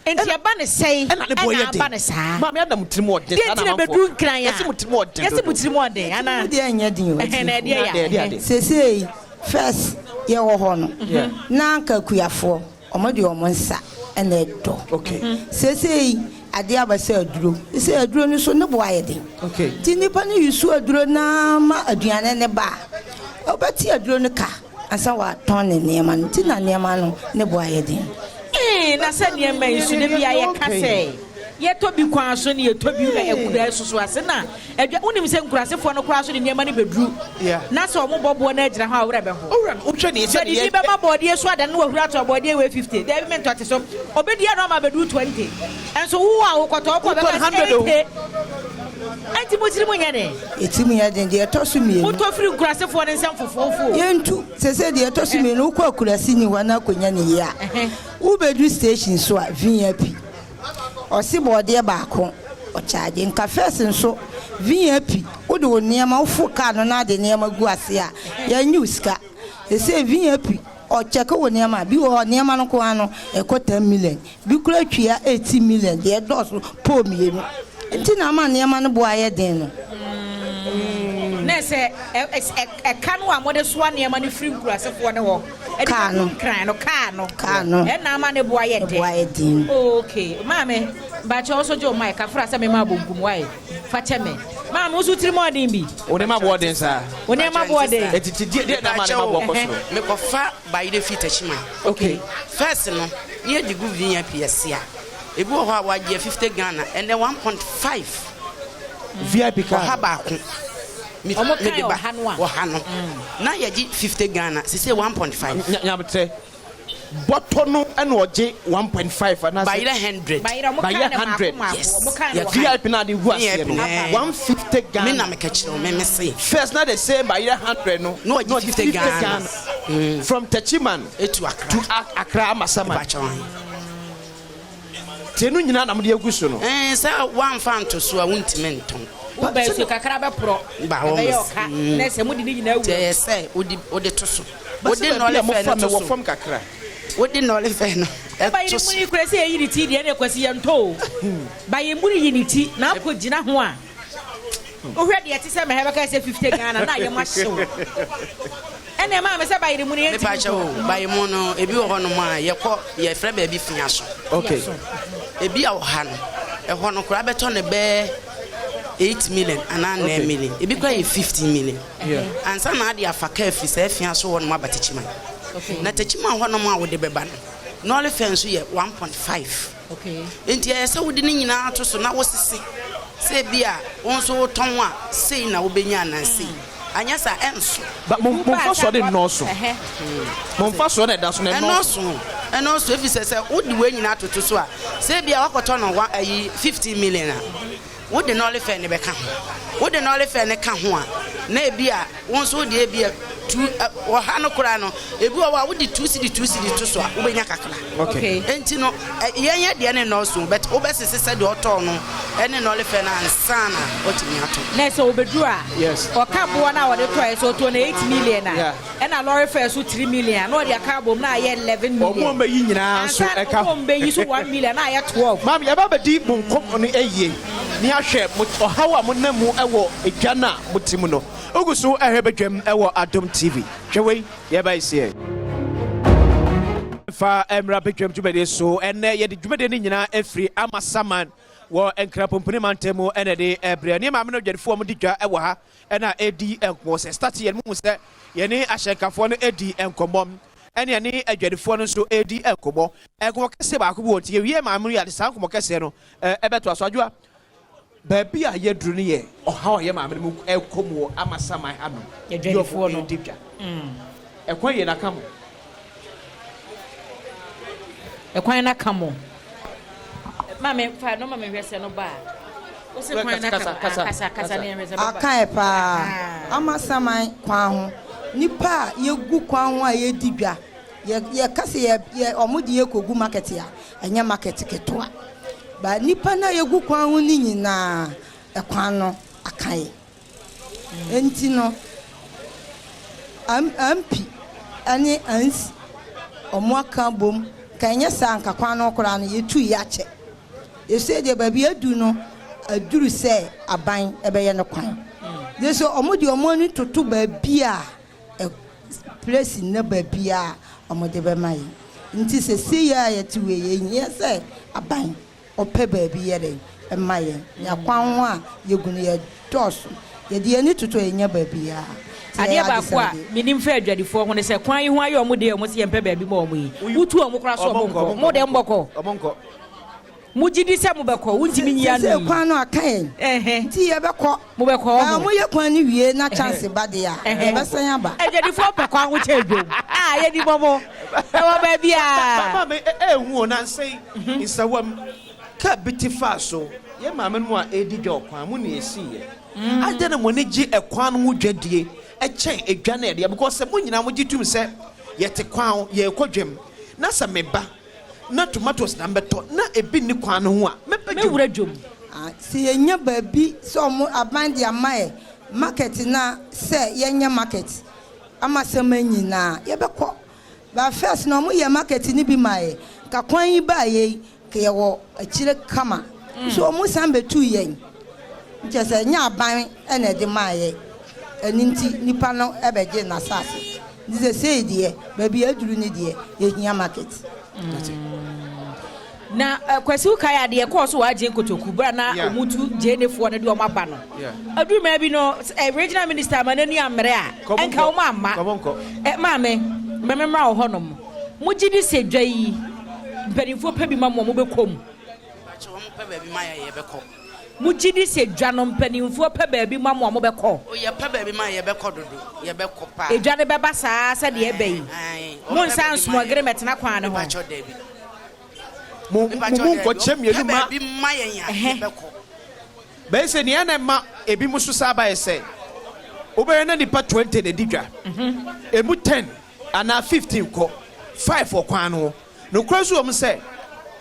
enti aba ne sei na ne boye de aba ne saa ma me adam trim ode ana na bedu nkran ya ese mutrim ode ese mutrim ode ana de anya din o na de ya sesei first ye wo ho no na nka kuafo omo de omo nsa and a door. Okay. Say, ade abasa aduro ise aduro ni so ne bo ayede okay ti nipa ni yusu aduro na ma aduane ne ba obati aduro ne ka ansa wa ton ne niema no ti na niema no ne bo ayede na se niema yusu ne bia ye ka se ye to bi kwan so ne ye to bi ekura susu ase na adwa unim se nkurasefo no kura so ne niema ne beduru na se omo bobo na agira ha awra be ho owra utwe ne se ye be ma body so ada no wahura to body we 50 dey me ntote so obedi na ma beduru 20 enso wo a wo koto ko be 100 anti mo tiri mo nyane etimu ya den de to so mi mo to firi nkurasefo ne nsam fofofo yentu se de to so mi no ko akurasi ni wana konya ne ya wo bedu station so a VIP osi bode baako o charge nka first nso VIP wo de oniema wo fo ka no na de niema gu ase a ya nyuska se VIP o check wo niema bi wo niema no ko ano e ko 10 million bi kura twia 80 million de dos po mienu nti na ma niema no bo aye den no na se e kanu a mode so niema no free nkurasefo ne ho kano e na ma ne bo aye den okay mame ba che oso jo mai ka fra se me ma bongum wai fa che me mame usu tiri mo den bi one ma bo den sa one ma bo den etiti de na ma ne ma bo ko so me ko fa ba ide fit achima okay first no ye digu VIP asia ebi wo ha wa je 50 Ghana and then 1.5 VIP card ha ba ko me de ba wo ha no na ye ji 50 Ghana se 1.5 nyabete botto no and oje 1.5 and by 100 by 100 yes VIP na de huasie no 150 Ghana me na me kachiro me say first na the same by 100 no 50 Ghana from Techiman to Accra Masama tenu nyina na mo de aguso no say one fan to so a wuntimenton ba so kakra be pro ba wo na se mo de nyina wu say odi to so odi no le fe no wo fam kakra odi no le fe no ba yi muri kure se yi ti de na kwasi ye nto ba yi muri yi ni ti na ko gina ho a o hwe de ti se me he be ka se 50 Ghana na ye ma hyew ene ma me se ba yi muri enti ba yi mo no ebi wo ho no ma ye ko ye frɛ ba bi fia so okay ebi a wo ha no e ho no kura beto ne be 8 million and 9 million ebi kura ye 15 million and some na dia afaka afi se fia so wo no ma batechima na techima ho no ma wo de beba no no le fence ye 1.5 okay enti e se wo de ni nyina to so na wo sisi se bia won so ton a sei na wo benya na sei anya sa enso ba mo fa so de no so mo fa so na da so na no so if se wo de we nyina to so a se bia wakoto no 50 million a wo de no le fe ne be ka ho wo de no le fe ne ka ho a na e bia won so de e bia wo ha no kura no e bi wo de 2 cedi to so a wo benya kakra okay enti no yenye de ne no so but wo be sese se de oto no ene no le fe na ansana otimi ato na so obedu a yes o ka bo na wo de to so to na 8 million a e na lorry fare so 3 million na o de ka bo na ye 11 million o mo yi nyina so e ka o mo yi so 1 million na ye 12 mam ya ba di bo nkom no eye ni ahwe o hawa mo na mu ewo edwa na motimu no oguso ehebedwam ewo Adom TV hwewei ye ba isi fa emra bedwam djumede so enne ye de djumede ni nyina afri amasaman wo enkra pompuni mantemu ene de ebre ni ma me no dwadefo mo didwa ewo ha ena edi enko se start ye mu se ye ni ahyenkafo no edi enkomom ene ni adwadefo no so edi enkomo enkomo kese ba ko bo tie wie ma me ya de sankomo kese no ebeto aso adwa baby a yedru ni ye oha ye ma me mu ekomo amasaman ha no adwadefo no didwa ekwan ye na kamo ekwan na kamo mame fa no mame hwese no ba o se kwan na kasa ne hwese ba akai pa amasaman kwan ho nipa yegu kwan ho a yedidwa ye kase ye omudi ye kogu market ya enya market ketoa ba nipa na yegu kwan ho ni nyina ekwan no akai enti no ampi ani ansi omwaka bom kanya sanka kwan no kora no yetu yache ese de baby adu no aduru se aban ebeye no kwan de so omodi omoni toto baby a place na baby a omode be mai nti se see ya yeti we ye say aban ope baabi yere ema ye ya kwan ho a yegunu ye dos ye de ani toto enya baabi ya ade ba ko a minim fa adwadifo ho ne se kwan yi ho ayo mo de mo se yempe baabi mo mo yi wutu o mo kra so mo de mboko mujidi se mo beko wuntimi nyia no se kwan no akan nti ye beko mo beko mo ye kwan ni wie na chance bade a ye besan aba adwadifo pe kwan ho chedwom ye di bobo e wo baabi a mama me hu na nsei isawam ka bitifa so ye mama no a edi dwo kwan mu na esi ye ade na mo ne gi ekwan no dwadie e chen edwa na ye because se mo nyina mo gitum se ye te kwan ye kodwem na se meba na tomatoes na mbeto na ebi ni kwan ho a me wura dwom si enya baabi so mo abandi amae market na se yenya market ama semanyi na ye beko ba first na mo ye market ni bi mae ka kwan yi ba ye ke ye wo akire kama so mo sambe tu yen nche se nya aban ene de mae eninti nipa no ebeje na sase dize say die baabi aduru ni die ye hia market na kwasi ukaya de ko so waje nkotoku bra na omutu jenefo na de o maba no adu ma bi no regional minister manani amre a enka o mama maame mememra o honom mugidi sedwa yi mpanifo pa bi mamo mo bekom acho mo pa ba bi ma ya ye beko mugidi sedwa no mpanifo pa ba bi mamo mo beko o ye pa ba bi ma ye beko dodo ye beko pa edwa ne beba saa sa de ebe yi mo nsan so agreement na kwan ne ho mo ko chemielu ma bi ma ye beko be se ni ana ma ebi musu saba ese obere na nipa 20 na didwa emu 10 ana 15 ko 5 okwan no kraso om se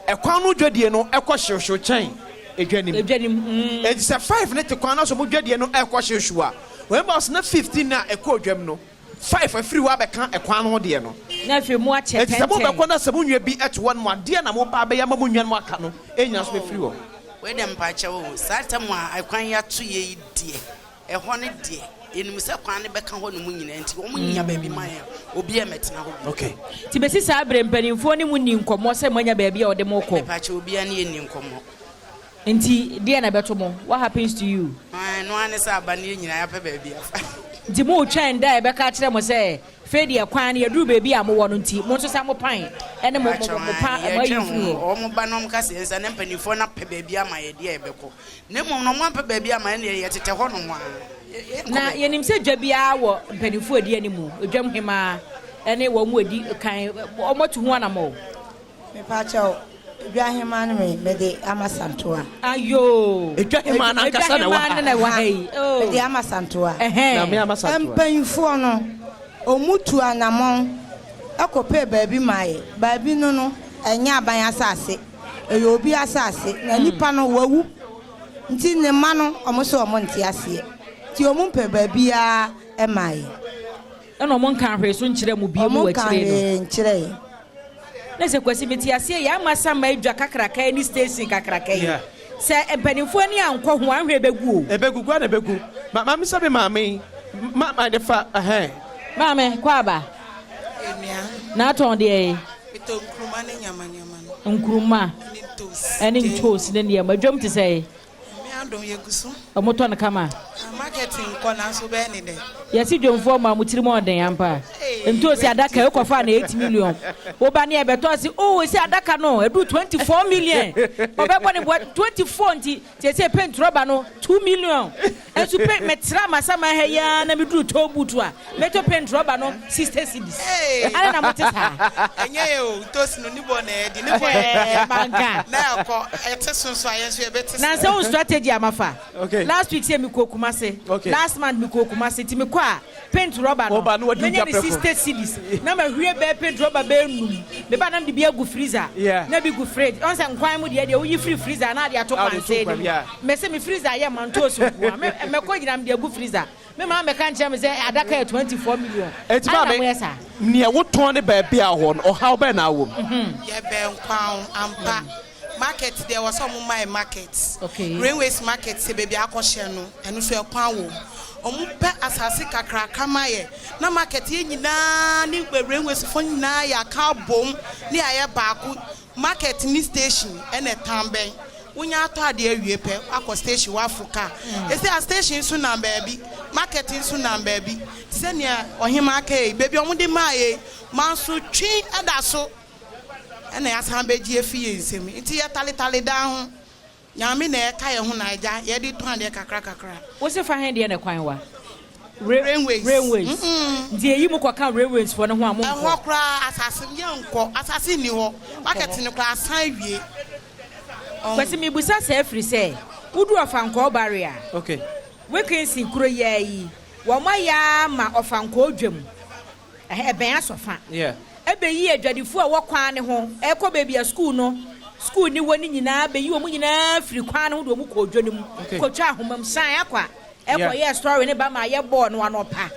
ekwan no dwadie no ekọ hwehwe chen edwanim e se 5 ne te kwan na so mo dwadie no ekọ hwehwe a we boss na 15 na ekọ odwam no 5 afiri wa beka ekwan no de no na afi mu ache 10 se mo beko na se mo nwa bi et one mo de na mo ba be ya mo nwa no aka no enya so afiri wo we dem pa che wo satam a ekwan ya to ye die e ho ne die enum se kwan ne beka ho no mu nyina nti wo mu nya ba bi man obi e metena ho okay ti besi sa abre mpanimfo ne mu ni nkomo se manya ba bi a ode mo ko pa che obi an ye ni nkomo nti die na beto mo what happens to you no ane sa aba ne nyina ya pa ba bi afa nti mo twen da e beka kire mo se fedi e kwan ne duru ba bi a mo wo no nti mo nso sa mo pan ene mo pa e ma yifu o mo ba no mo ka se nsa ne mpanimfo na pa ba bi ama ye de e beko ne mo no mo pa ba bi ama ne ye tete ho no mo na yenim se dwa bia wo mpanimfo adi animu odwam hema ene wo mu adi kan o motu ho anamo me pa chao dwa hema no me de amasantoa ayo dwa hema na kasa na wa hai me de amasantoa na me amasantoa mpanimfo no omutu anamon akope baabi mae baabi no enya aban asase e obi asase na nipa no wawu nti ne ma no omoso omo nti ase ti omu mpe baabia emaye eno mo nkan hwe so nkyere mu bie mu wakire no nkyere na se kwasi meti ase ya amasa ma adwa kakraka ni station kakraka yi se empanimfo ani ankọ ho anhwe begu ebegu na begu mama sabe mama mama de fa mama kwa ba emia na aton de bito nkruma ne nyama nkruma eni toast ne ne ma dwom te sei Adom yegusu omoto na kama marketing ko na so be ni de yesi dwomfo ma mutiri mo den ampa nto si adaka e kofa na 8 million wo ba ne e beto si oh si adaka no edu 24 million obebo ne 24 nti se paint rubber no 2 million ensu paint metra masama ha ya na medu to butu a meto paint rubber no 60 cedis ana na motesa enye o to si no ni bo na e di ne bo manga na ko etesunso ayenso e betesa na se on strategy amafa okay last week say mi ko kumase last month mi ko kumase ti mi ko a paint rubber no many 60 cedis na ma hwie be paint rubber be num me ba na de bi agu freezer na bi gu fridge on say nkwan mu de oyi free freezer na de ato kwanse me say me freezer ye man to so ko me ko gina me de agu freezer me ma me kan me say adaka 24 million etima me ne wo ton ne ba bia ho no o how be na wo ye be nkwan ampa market there was some my market. Okay. Railways market say baby akɔhyɛ no ɛno so ɛkwan wo. Omu pe asase kakra kamaye na market ye nyina ni railways fo nyina ya ka bom ni aye baako market ni station ene tamben wonya ato ade awie pe akɔ station wa Africa ese a station so na baabi market so na baabi senia ohima aka e baby omu de maaye manso twi ada so ene asan beji efie nsem nti ye tale da ho nyame na eka ye ho na agya ye di to ade kakra wo se fa hen de na kwan wa railways nti eyi mu kwa kan railways for no ho amon ho kra asase ye nko asase ni ho market ni kra asan wie kwasi mi busa se afri se wudu ofanko barrier okay we can see kuro yayi wo ma ya ma ofanko dwam ben asofa yeah ebe yi adwadifo a wo kwan ne ho ekọ baby a school no school ni woni nyina be yi wo mu nyina firi kwan ne ho do mu ko odwo ne mu ko twa ahomam san akwa ekọ ye story ne ba ma ye ball no anopa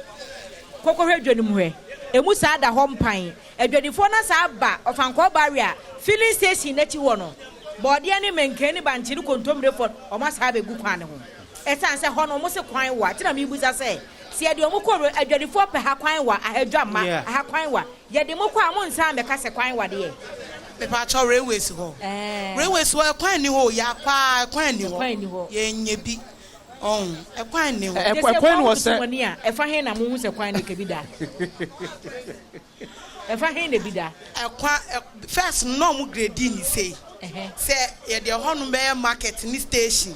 kokọ hwe adwo ne mu hwe emu sa da ho mpan adwadifo na sa ba ofanko barrier filling station na chi wo no body ne menkani banchi ne kontomre fo o ma sa be gu kwan ne ho esan se ho no mo se kwan wa tina mi buza se si ade omo ko adwadifo pe ha kwan wa ahadwa ma ha kwan wa ye de mo ko amon san be ka se kwan wa de pe pa cho railways ho railways ho kwan ni ho ya kwa kwan ni ho ye nye bi kwan ni ho kwan wo se e fa he na mo hu se kwan ni ka bi da e fa he na bi da kwan first no mo grade ni say say ye de ho no be market ni station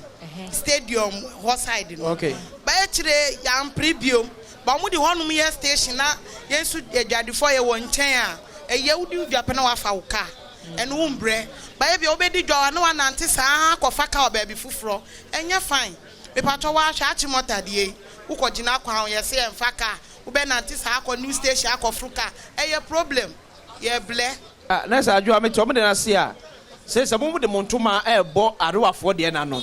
stadium horse side no okay ba e kire ya preview ba mo de ho no ye station na yesu adwadefo ye wo nchen a ye wudi udwape na wafa wo ka eno wo mbre ba ye bi obedi dwa na wanante saa kofa ka oba bi fufuro enye fine me pato wa hwa achimota de wo kogina akwa ye se emfa ka wo be nante saa akọ new station akọ fruka eye problem ye ble na sa adwo ameti omo de na se a se mo de montoma ebo arewafo de na no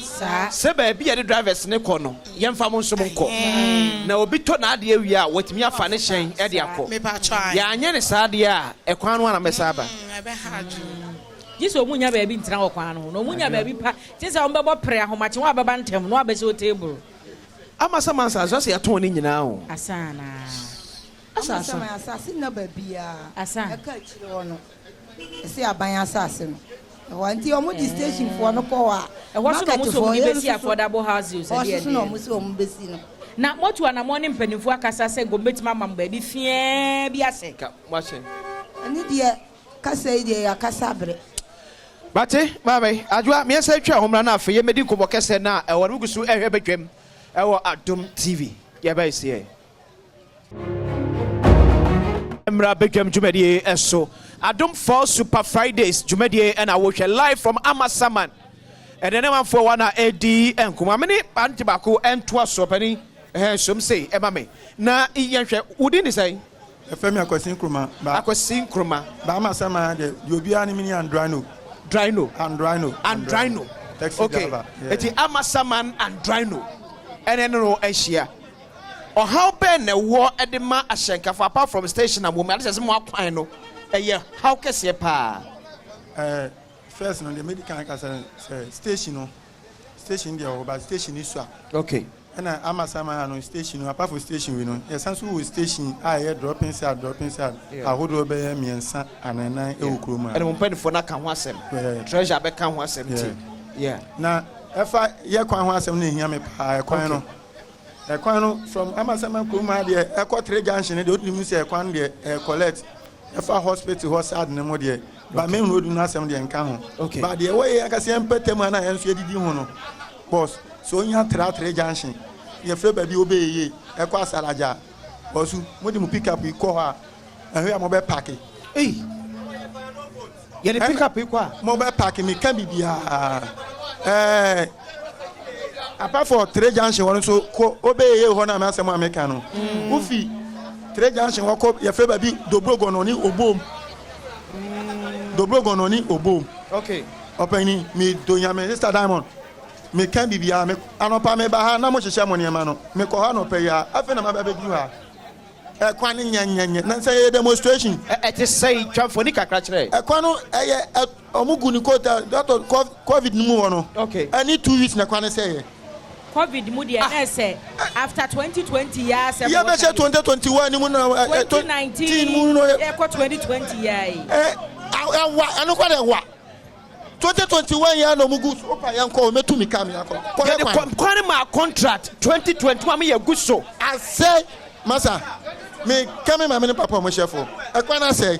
se ba bi ye de drivers ne kọ no ye mfa mo nso mo kọ na obi to na ade awi a watimi afa ne hyen e de akọ me pato ya anye ne sa de a ekwan no na mesaba ebe haju jiso omunya ba bi ntra okwan no no omunya ba bi pa tisa o mbebo pre ahomache wa baba ntem no abese o table amasa mansa so se yato ne nyina o asana asase na ba bia asa eka chire wono ese aban asase no wanti omo di station fo no ko wa e wo so no muso mo besi affordable houses e dia no muso mo besi no na motu ana morning penifo akasa se go betima mam ba bi fie bi ase ka wache ani dia kasa dia akasa bre bate babai adwa me esa twa homra na afa ye medi kobo kese na e wo gusu ehwe bedwam e wo Adom TV ye ba ise Emra bedwam jumedie eso Adom 4 Super Fridays jumedie and I watch live from Amasaman and then one for one AD and kuma many antibako and twa sopani some say ema me na iyenhwe wudi ni say efemi akosin kruma ba Amasama de obia ni mini Drino okay eti Amasaman and Drino and then no Asia or how ben na wo edema ahyenka for apart from station na woman say mo akwan no how kese pa first no the medical can station there over station is okay and Amasama no station apart from station we know yes so station I dropping side I hold over miensa anana e okroma and mo pen for na kan ho asem treasure be kan ho asem ti yeah na efa ye kwan ho asem na hia me pa kwan no kwan no from Amasama kroma there e 3 junction de otimi say kwan there collect efa hospital hospital ne mo there ba me road na asem there nka ho ba there we akase empetem na enso edidi ho no boss so nya 3 junction ye fe ba bi obeye e kwa asalaja osu mo di mu pick up ko ha ehwe am be park ye the pick up ko mo be park me kan bibia apart for 3 junction won so ko obeye ho na me asem ameka no ufi 3 junction wo ko ye fe ba bi dobrogo no ni obom okay openi mi do nya me Mr. Diamond me kan bibia me anopa me ba ha na mo hyehyɛ mo ne ma no me ko ha no pe ya afi na ma ba bedu ha Ekwan nyanyanya. Na say demonstration. It is say twafoni kakra kire. Ekwan no omugu ni kota doctor COVID numu wono. Okay. Any 2 weeks na kwan say. COVID mu dey na say after 2020 years. Yeah, be 2021 ni mu na 2019 mu no. 2020 year. Anu kwa de wa. 2021 year no mugu opa yanko metu mi kam yakọ. Kwani ma contract 2021 me ye good so. I say masa me kame ma me papa mo chefo. Ekwa na say.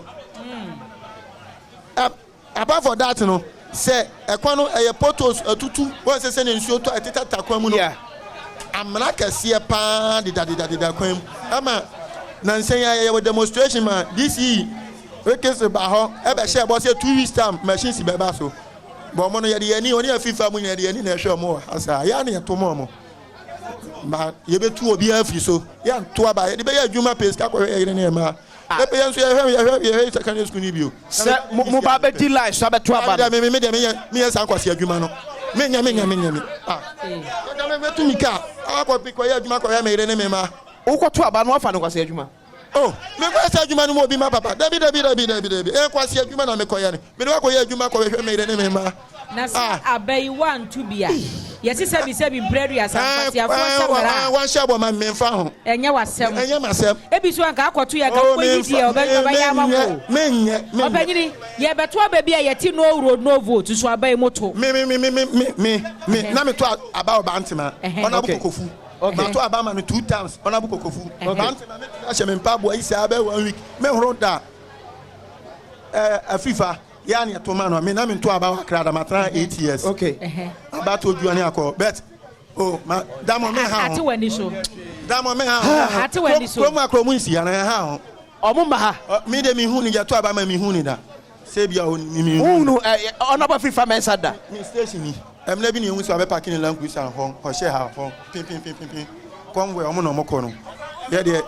Apart for that no say ekwa no eye photos atutu won say na nsuo to ateta takwa mu no. Yeah. Amna kase pa de kwa mu. Ama na nsen ya demonstration ma this year we case ba ho e be share bo say 2 weeks time machine si be ba so. But mono ya de ani oni afifa mu ya de ani na ehwe mo asa ya na to mo ba ye betu obi afiri so ya to aba ye de be ya adwuma pace ka ko ye ne ma e pe yanso ye secondary school ni bio se mo ba be di life so abeto aba da me ya san kwase adwuma no me nya ah ka me betu mi ka akọ pi ko ye adwuma ko ya me ne me ma ukoto aba no afa no kwase adwuma. Oh, me kwase adwuma no mo bi ma papa dabi e kwase adwuma na me ko ya ne me de ko ye adwuma ko hwe me ne me ma na say abai want to be a yes say be bread as kwase afo samara wan shabo ma me fa ho enye wasem ebi so anka akoto ya ga ko yidi e oba ya mamo menye obanyini ye beto aba bi a yeti no road no vote so abai moto me na me to aba oba antima ona bu kokofu na to aba ma no 2 times ona bu kokofu antima me to a me mpa bo isi aba 1 week me horo da afifa yani to man me na me to aba akra da matra 8 years okay aba to juani akọ bet oh ma damo me ha ati wani so damo me ha ati wani so promo akro mu nsi ya na ha omo ma ha me de mi hu ni ya to aba ma mi hu ni da se bia o mi hu no ona ba fifa men sada mi station ni emle bi ni ehun so abe parking language san hon o she ha hon pin konwe omo no moko no ye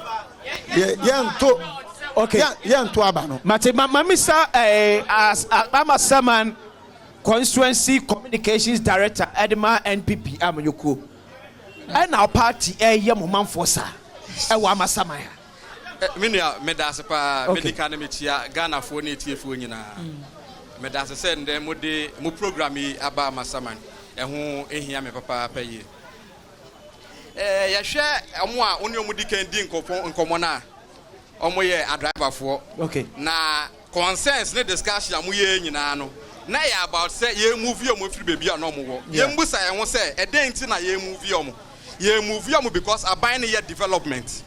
nto okay ye nto aba no mate mamisa as ama saman constituency communications director Edema NPP amanyoko and our party ye mo manfo sa e wa amasaman minia medasepa medical metia Ghana fo na etiefo nyina medase se ndem mo de mo program yi aba amasaman ho ehia me papa paye ya hwe omo a oni omo dikan di nkomo na omo ye driver fo okay na concerns ne discussion amu ye nyina no na ya about say ye movie omo free baby na omo wo ye mbusa ye ho say edenti na ye movie omo because aban ne ye development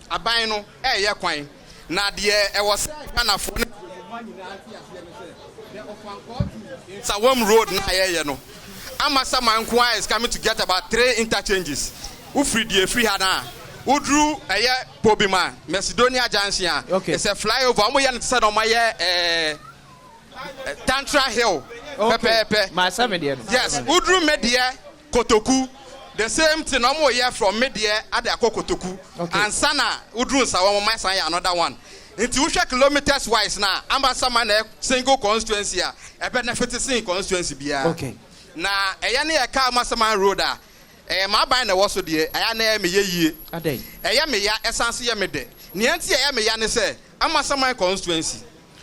aban no ye kwan na de e was Ghana fo ne Sawam road na ye no Amasa Mankwa is coming to get about 3 interchanges. Ufridi free hana. Udru Pobima, Macedonia Junction. Okay. It's a flyover. Omo yan said on my Tantra Hill. Okay. My 7 years. Yes. Udru Media Kotoku. The same thing omo here from Media at the Kotoku. Okay. And Sana Udru Sawamo my son another one. Into which kilometers wise now, Amasa Man single constituency, a benefiting constituency bia. Okay. Na eyane e ka Amasaman road a ma ban na wo so de eyane me yeyie adai eya me ya esanse ye me de ne anti eya me ya ne se Amasaman constituency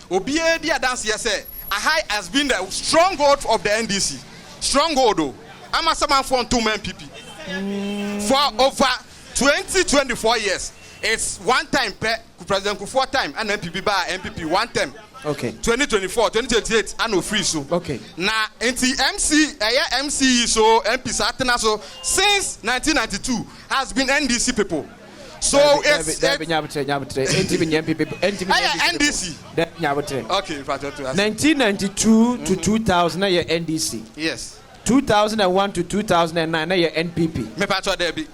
obi e di adanse ye se Ahai has been the stronghold of the NDC stronghold Amasaman for 2 MPP for over 24 years. It's one time per President Kufuor time and MPP by MPP one time. Okay. 2024, 2028, and no free so. Okay. Now, MC so MP Satana so since 1992 has been NDC people. So it's NDC. Okay, 1992 to 2000 NDC. Yes. 2001 to 2009 NPP. Me patro Debbie.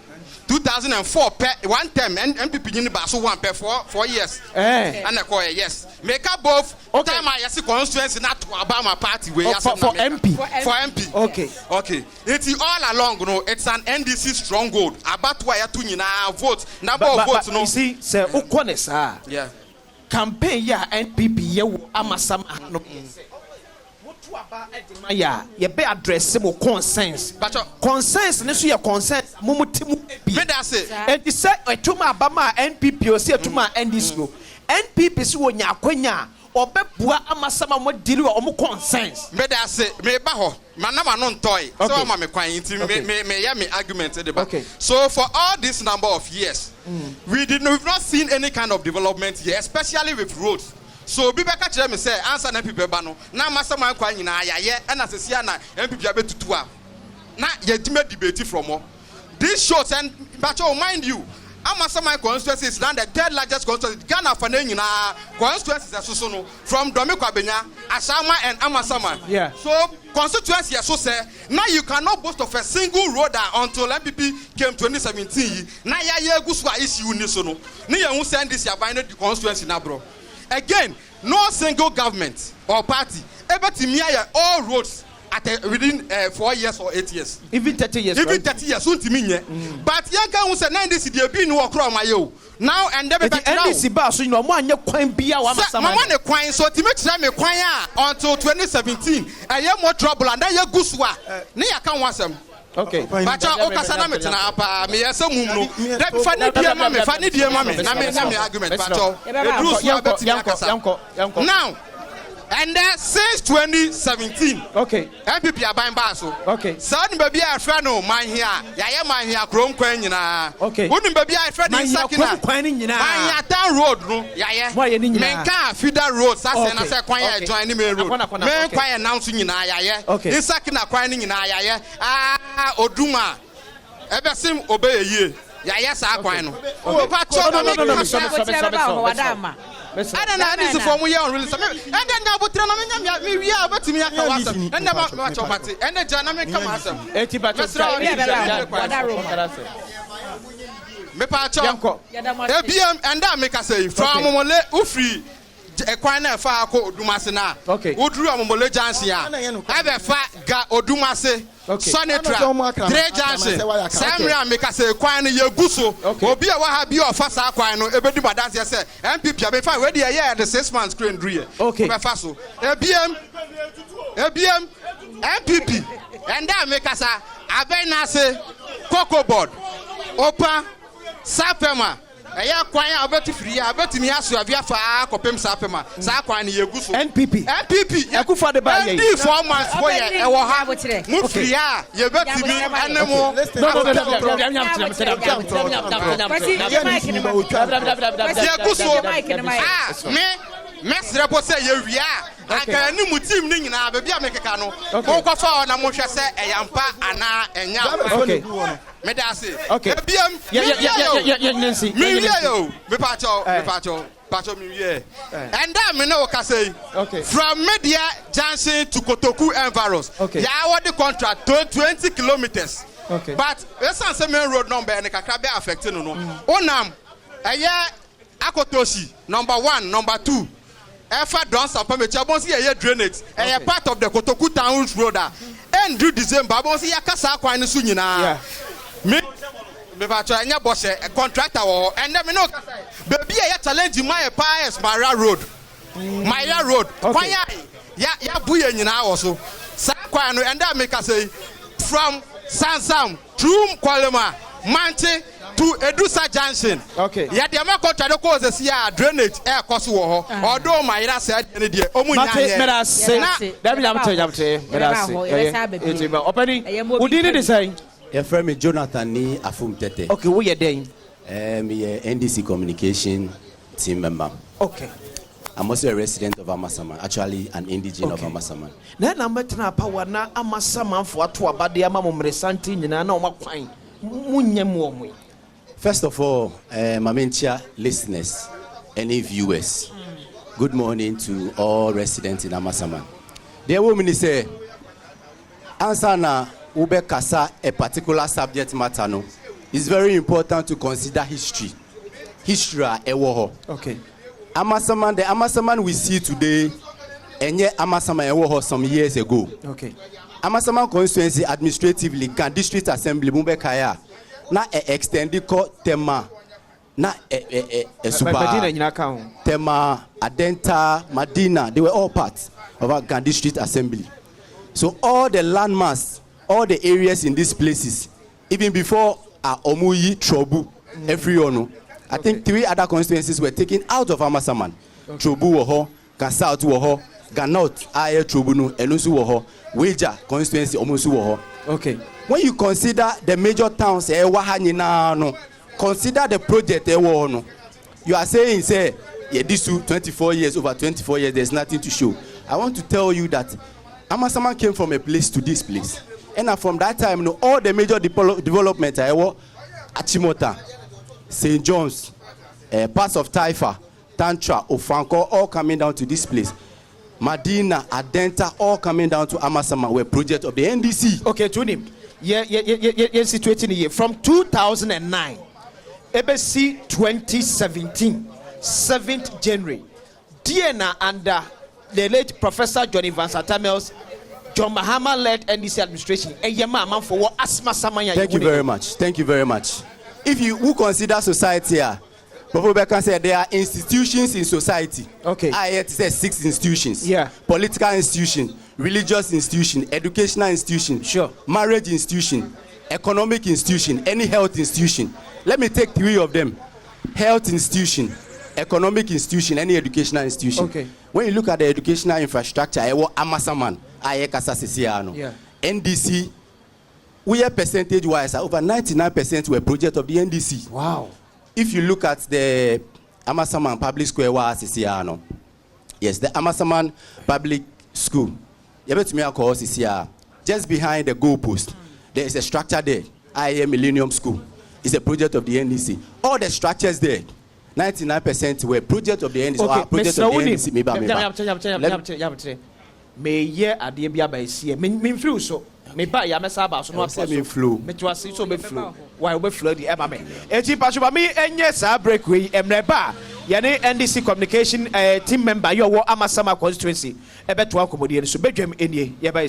2004 one term MPP in the so one per 4 years. And I call yes. Make up both time I see constituency not to Obama party way for MP. For MP. Okay. It's all along, it's an NDC stronghold. About why you now vote. Number of votes no. You see, sir, yeah. Campaign ya NPP ye amasam no. Yeah, you be addressable concerns. But concerns, this is your concerns. Mumutimu. And he said, to my Bama NPP or say to my NDSU. NPP is when you are Quenya or Bepua Amasama what deal with concerns. But I say, me baho, manama non toy. So I'm a quaint, me argument. Okay. So for all this number of years, we've not seen any kind of development here, especially with roads. So be back at them say answer na people bano na masa man kwa nyina ya ye na sesia na MPP abetutu a na ye debate from all this shows. And but mind you, amasa man constituency is now the third largest constituency Ghana for nyina constituencies so no from Domiko Abenya, Asama and Amasama. Yeah. So constituency so say now you cannot boast of a single road until MPP came 2017. Na ya ye guswa issue ni so no ni ye hu send this ya bind the constituency na bro. Again, no single government or party ever to me all roads at within 4 years or 8 years. Even 30 years. Even 30 years. But Yanka who said, "This is the being walk around my yo." Now and then, NDC bar so you know one coin be our one coin so to make time a coin until 2017. I am more trouble and then you guswa. Near can want some. Okay. But okasana metena apa me yesa mumno. That funny dear mommy. Na me argument pacho. Now and since 2017, okay, MPP are buying baso. Okay. Son baby I friend no man here. Ya man here krom kwan nyina. Okay. Wouldn't baby I friend in Sakina. Man here town road no. Ya. Men can feeder road. Say na say kwan ya join main road. Men kwan announce nyina ya. Okay. In Sakina kwan nyina ya. Ah Oduma. Ebesim obey ye. Ya sa kwan no. Pacho no. I don't know this is from we are really. And then now but we are but me and the and the Janame come awesome. Me pacho. ABM and that make us say from Mole Ufri a quina far ko Dumasina. Okay. Udru Mole Jansia. Have a fat ga Odumase. Sonetra, Dre Johnson, Samuel make us a quine Yaguso, or be a wahabi or Fasa Quino, everybody but that's yes, MPP, I may find ready a year the 6 months screen dream. Okay, Faso, ABM, MPP, and that make us a Abenase, Cocoa Board, Opa, Sapema. Aya kwan abeti free abeti mi aso avia fa kopem sapema sa kwan ne yeguso NPP akufa de ba ye ndi 4 months boy e wo ha mu free a ye beti mi anemo mesre po se ye wia aka ni mu team ni nyina ba bia mekeka no ko kwa fa na mo hwe se eyampa ana enya. Okay. Me da say. Okay. Nancy. Me pacho me yeah. And that me know ka say. Okay. From Media Junction to Kotoku Environs. Okay. Ya what the contract 20 kilometers. Okay. But esan say main road number and kakra be affecting no. Onam eye Akotoshi number 1, number 2. Efa don sapa me chabon see ye drainage. Eye part of the Kotoku town road and do December bon see yakasa kwan so nyina. Me pacho anya boss a contractor and me no baby ya challenge my pies Mara road. Maya road. Kwan ya buye nyina wo so. Sa kwan no and that make us say from Sansam through Kwalema Manche to Edusa Junction. Okay. Ya de ma contract ko se sia drainage e koso wo ho. Odo Maya said ne de omunya ye. Me say na David Jamte. Openi udini de say your friend Jonathan ni Afum Tete. Okay, who you doing? Me NDC communication team member. Okay. I'm also a resident of Amasaman, actually an indigenous of Amasaman. Na number tena power na Amasaman for to abade ama momresanti nyina na omakwan. Munyemu omwe. First of all, Mamentia listeners, any viewers, good morning to all residents in Amasaman. Dear woman say, answer na ube kasa a particular subject matter no. It's very important to consider history. History ewoho. Okay. Amasaman, the Amasaman we see today, and yet Amasaman ewoho some years ago. Okay. Amasaman constituency administratively can district assembly mube kaya na extended court tema na Esuba, Tema, Adenta, Madina, they were all parts of our Gandhi Street Assembly. So all the landmass, all the areas in these places, even before Omuyi, Trobu, Efriono, I think 3 other constituencies were taken out of Amasaman. Trobu woho, Gasouth woho, Ganot, Aye Trobunu, Enusu woho, Weja constituency Omusu woho. Okay. When you consider the major towns, consider the project. You are saying, say, yeah, this 24 years, over 24 years, there's nothing to show. I want to tell you that Amasaman came from a place to this place. And from that time, all the major developments, Achimota, St. John's, parts of Taifa, Tantra, Ofanko, all coming down to this place. Madina, Adenta, all coming down to Amasaman, were project of the NDC. Okay, to him. Yeah, situating here from 2009, ABC 2017, 7th January. DNA under the late Professor Johnny Van Satamels, John Mahama led NDC administration. Thank you very much. Thank you very much. If you consider society here, Professor Bekan said there are institutions in society. Okay. I said 6 institutions. Yeah. Political institution, religious institution, educational institution, sure, marriage institution, economic institution, any health institution. Let me take 3 of them. Health institution, economic institution, any educational institution. Okay. When you look at the educational infrastructure, Amasaman, yeah. NDC, we are percentage wise, over 99% were project of the NDC. Wow. If you look at the Amasaman Public Square, yes, the Amasaman Public School, just behind the goalpost, there is a structure there, Millennium School. It's a project of the NDC. All the structures there, 99% were project of the NDC. Okay, project of the NDC. May year at the Abia see me flu so. Me buy ya mesaba so no me flu. Me to see so be flu. Why we flow the eba me. Enti pasho me enye sa break we emreba. Ya ne NDC communication team member yo wo Amasama constituency. Ebe to akomodie so bedwam enie ye ba.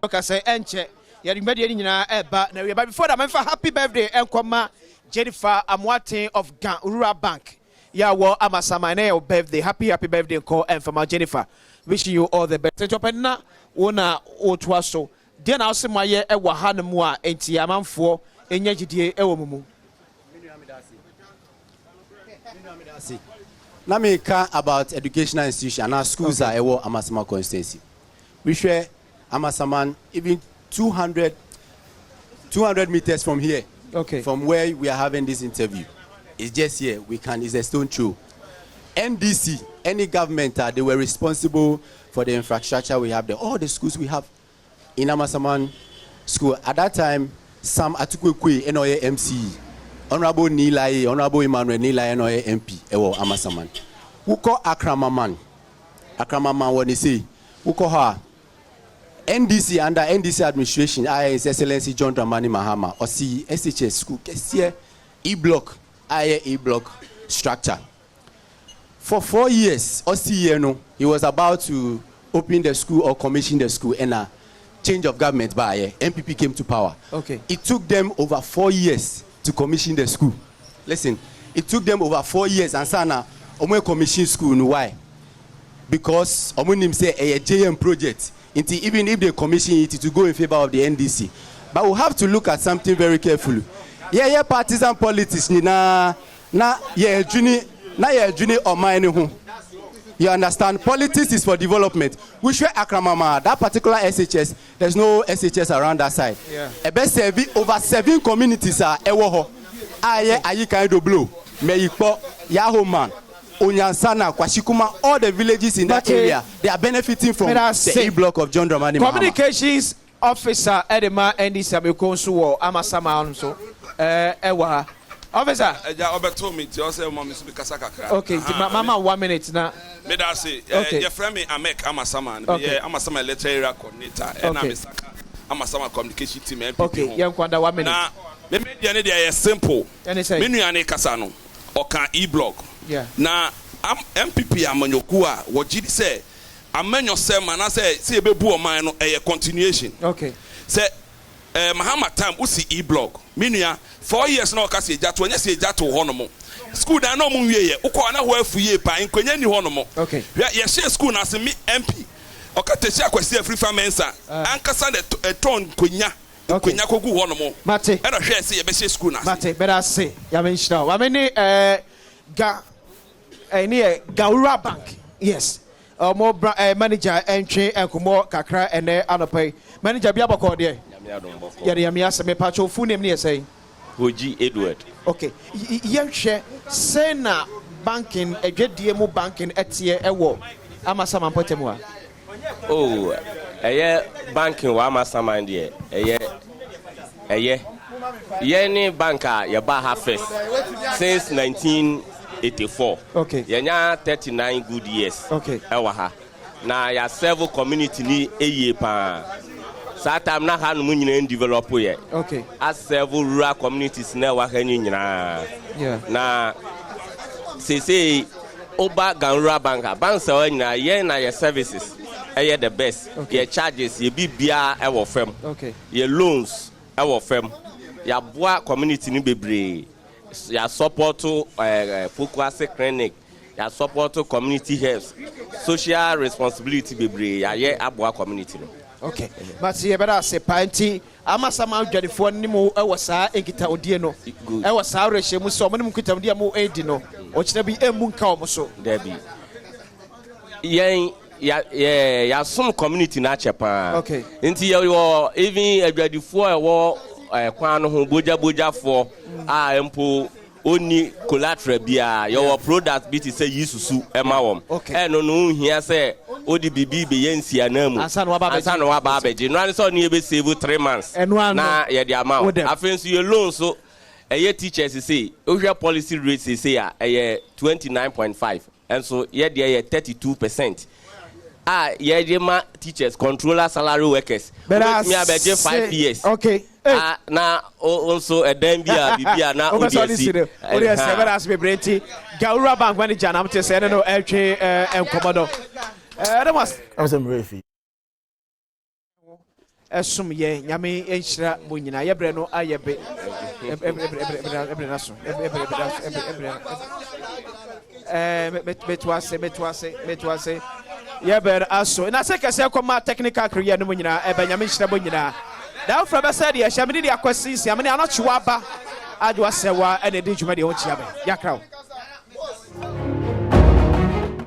Okay say enche ya remedy nyina eba na we ba before that memfa happy birthday enkoma Jennifer Amwate of Rural Bank. Yeah, well, Amasama, your birthday. Happy birthday, call and from Jennifer. Wishing you all the best. Topena, Ona, Otwaso. Then I'll say my year, a Wahanamua, and Tiaman for Enyajidi, Ewomumu. Now, me care about educational institution and our schools are Ewo Amasama constituency. We share Amasaman even 200 meters from here. Okay. From where we are having this interview. It's just here. It's a stone throw. NDC, any government, they were responsible for the infrastructure we have there. All the schools we have in Amasaman school. At that time, Sam Atukwekwe, NOA MC, Honorable Nilai, Honorable Emmanuel Nilai, NOA MP, Ewo Amasaman. Who call Akramaman? Akramaman, when they say, who call her? NDC, under NDC administration, His Excellency John Dramani Mahama, or see SHS school, E-block. E-block structure. For 4 years, he was about to open the school or commission the school, and a change of government by MPP came to power. Okay. It took them over 4 years to commission the school. Listen, it took them over 4 years, and sana commission school. Why? Because omunim say a JM project. Even if they commission it to go in favor of the NDC, but we have to look at something very carefully. Yeah, partisan politics ni na juni or mine. You understand? Politics is for development. We should Akramama, that particular SHS, there's no SHS around that side. Yeah. Over 7 communities are Ewoho. Aye kind of blue. Meyipo, Yahoman, Onyansana, Kwashikuma, all the villages in that area, they are benefiting from the E-block of John Dramani Mahama. Communications officer Edema NDC Amekonsu Amasama also. Ewa. Officer. told me to say mama so kasa kakra. Okay, mama 1 minute now. Me da say your friend me Amek Amasama, Amasama literary coordinator and Amasama communication team MPP. Okay, young kwanda 1 minute. Na me dey dey simple. Me nuane kasa no o kan E-block. Yeah. Na MPP amanyoku a wo gidi say amenyo say man say e be bu o man no continuation. Okay. Say Mahama time usi e-blog. Minua 4 years na okasi eja to onye se eja to ho no mo. School da na omu wie ye. Ukọ na ho afu ye pa nkwanya ni ho no mo. Okay. Ye share school na se me MP. Okatesi akwasi afri famensa. Ankasa de ton kwanya. Kwanya kogu ho no mo. Mate. E no hwe se ye be share school na. Mate, better say. Ya mention. Wa me ni Gaura Bank. Yes. More manager entry enkomo kakra ene anopai. Manager bia bako de. Ya de amia se me pacho full name ne say. Hoji Edward. Okay. Yenhwe say na banking edwedie mu banking etie ewo Amasama Mpensenpensemu a. Oh, banking wa Amasama de Yeni banker ya ba ha first since 1984. Okay. Yenya 39 good years. Okay. Ewa ha. Na ya serve community ni eye pa. Sa time na ha no nyina develop ye. Okay. As several rural communities na wa ha nyina. Yeah. Na say oba ganra banker banks wa nyina ye na your services. Eye the best. Okay. Your charges ye bibia e wo fam. Okay. Your loans e wo fam. Ya boa community ni bebre. Ya support to focus clinic. Ya support to community health. Social responsibility bebre. Ya ye aboa community no. Okay. But ye better say panti Amasama adwadefo ni mu ewo saa ekita odie no. Ewo saa rehye mu so mo ni mu kita odie mu edi no. O kire bi emu nka o mo so. Debi. Ya some community na chepa. Okay. Nti yo even adwadefo ewo kwan no ho boja for empo oni collateral bia your product bi ti say yisusu ema wom no no hia say odi bibi be yensia na mu ansa no wa ba beji no so ne be save 3 months na ye the amount afenso your loan so teachers say ohwe policy rate say 29.5 and so ye there 32%. Ye ma teachers, controller, salary workers. But me abeje 5 years. Okay. Na also a dembia bibia na ODC. ODC better ask me Brenti. Gaura Bank manager na mte say no LJ enkomodo. That was I'm ready. Esum ye nyame enhira bonyina ye bre no ayebe. Ebre na so. Metwase. Yeah, better also. And I say, I say, come technical career no munyina. Benjamin Shrabo nyina. That from said, yes, I mean, the questions. I mean, I'm not sure about. I do say, and the jumadi on chiabe. Yakrao.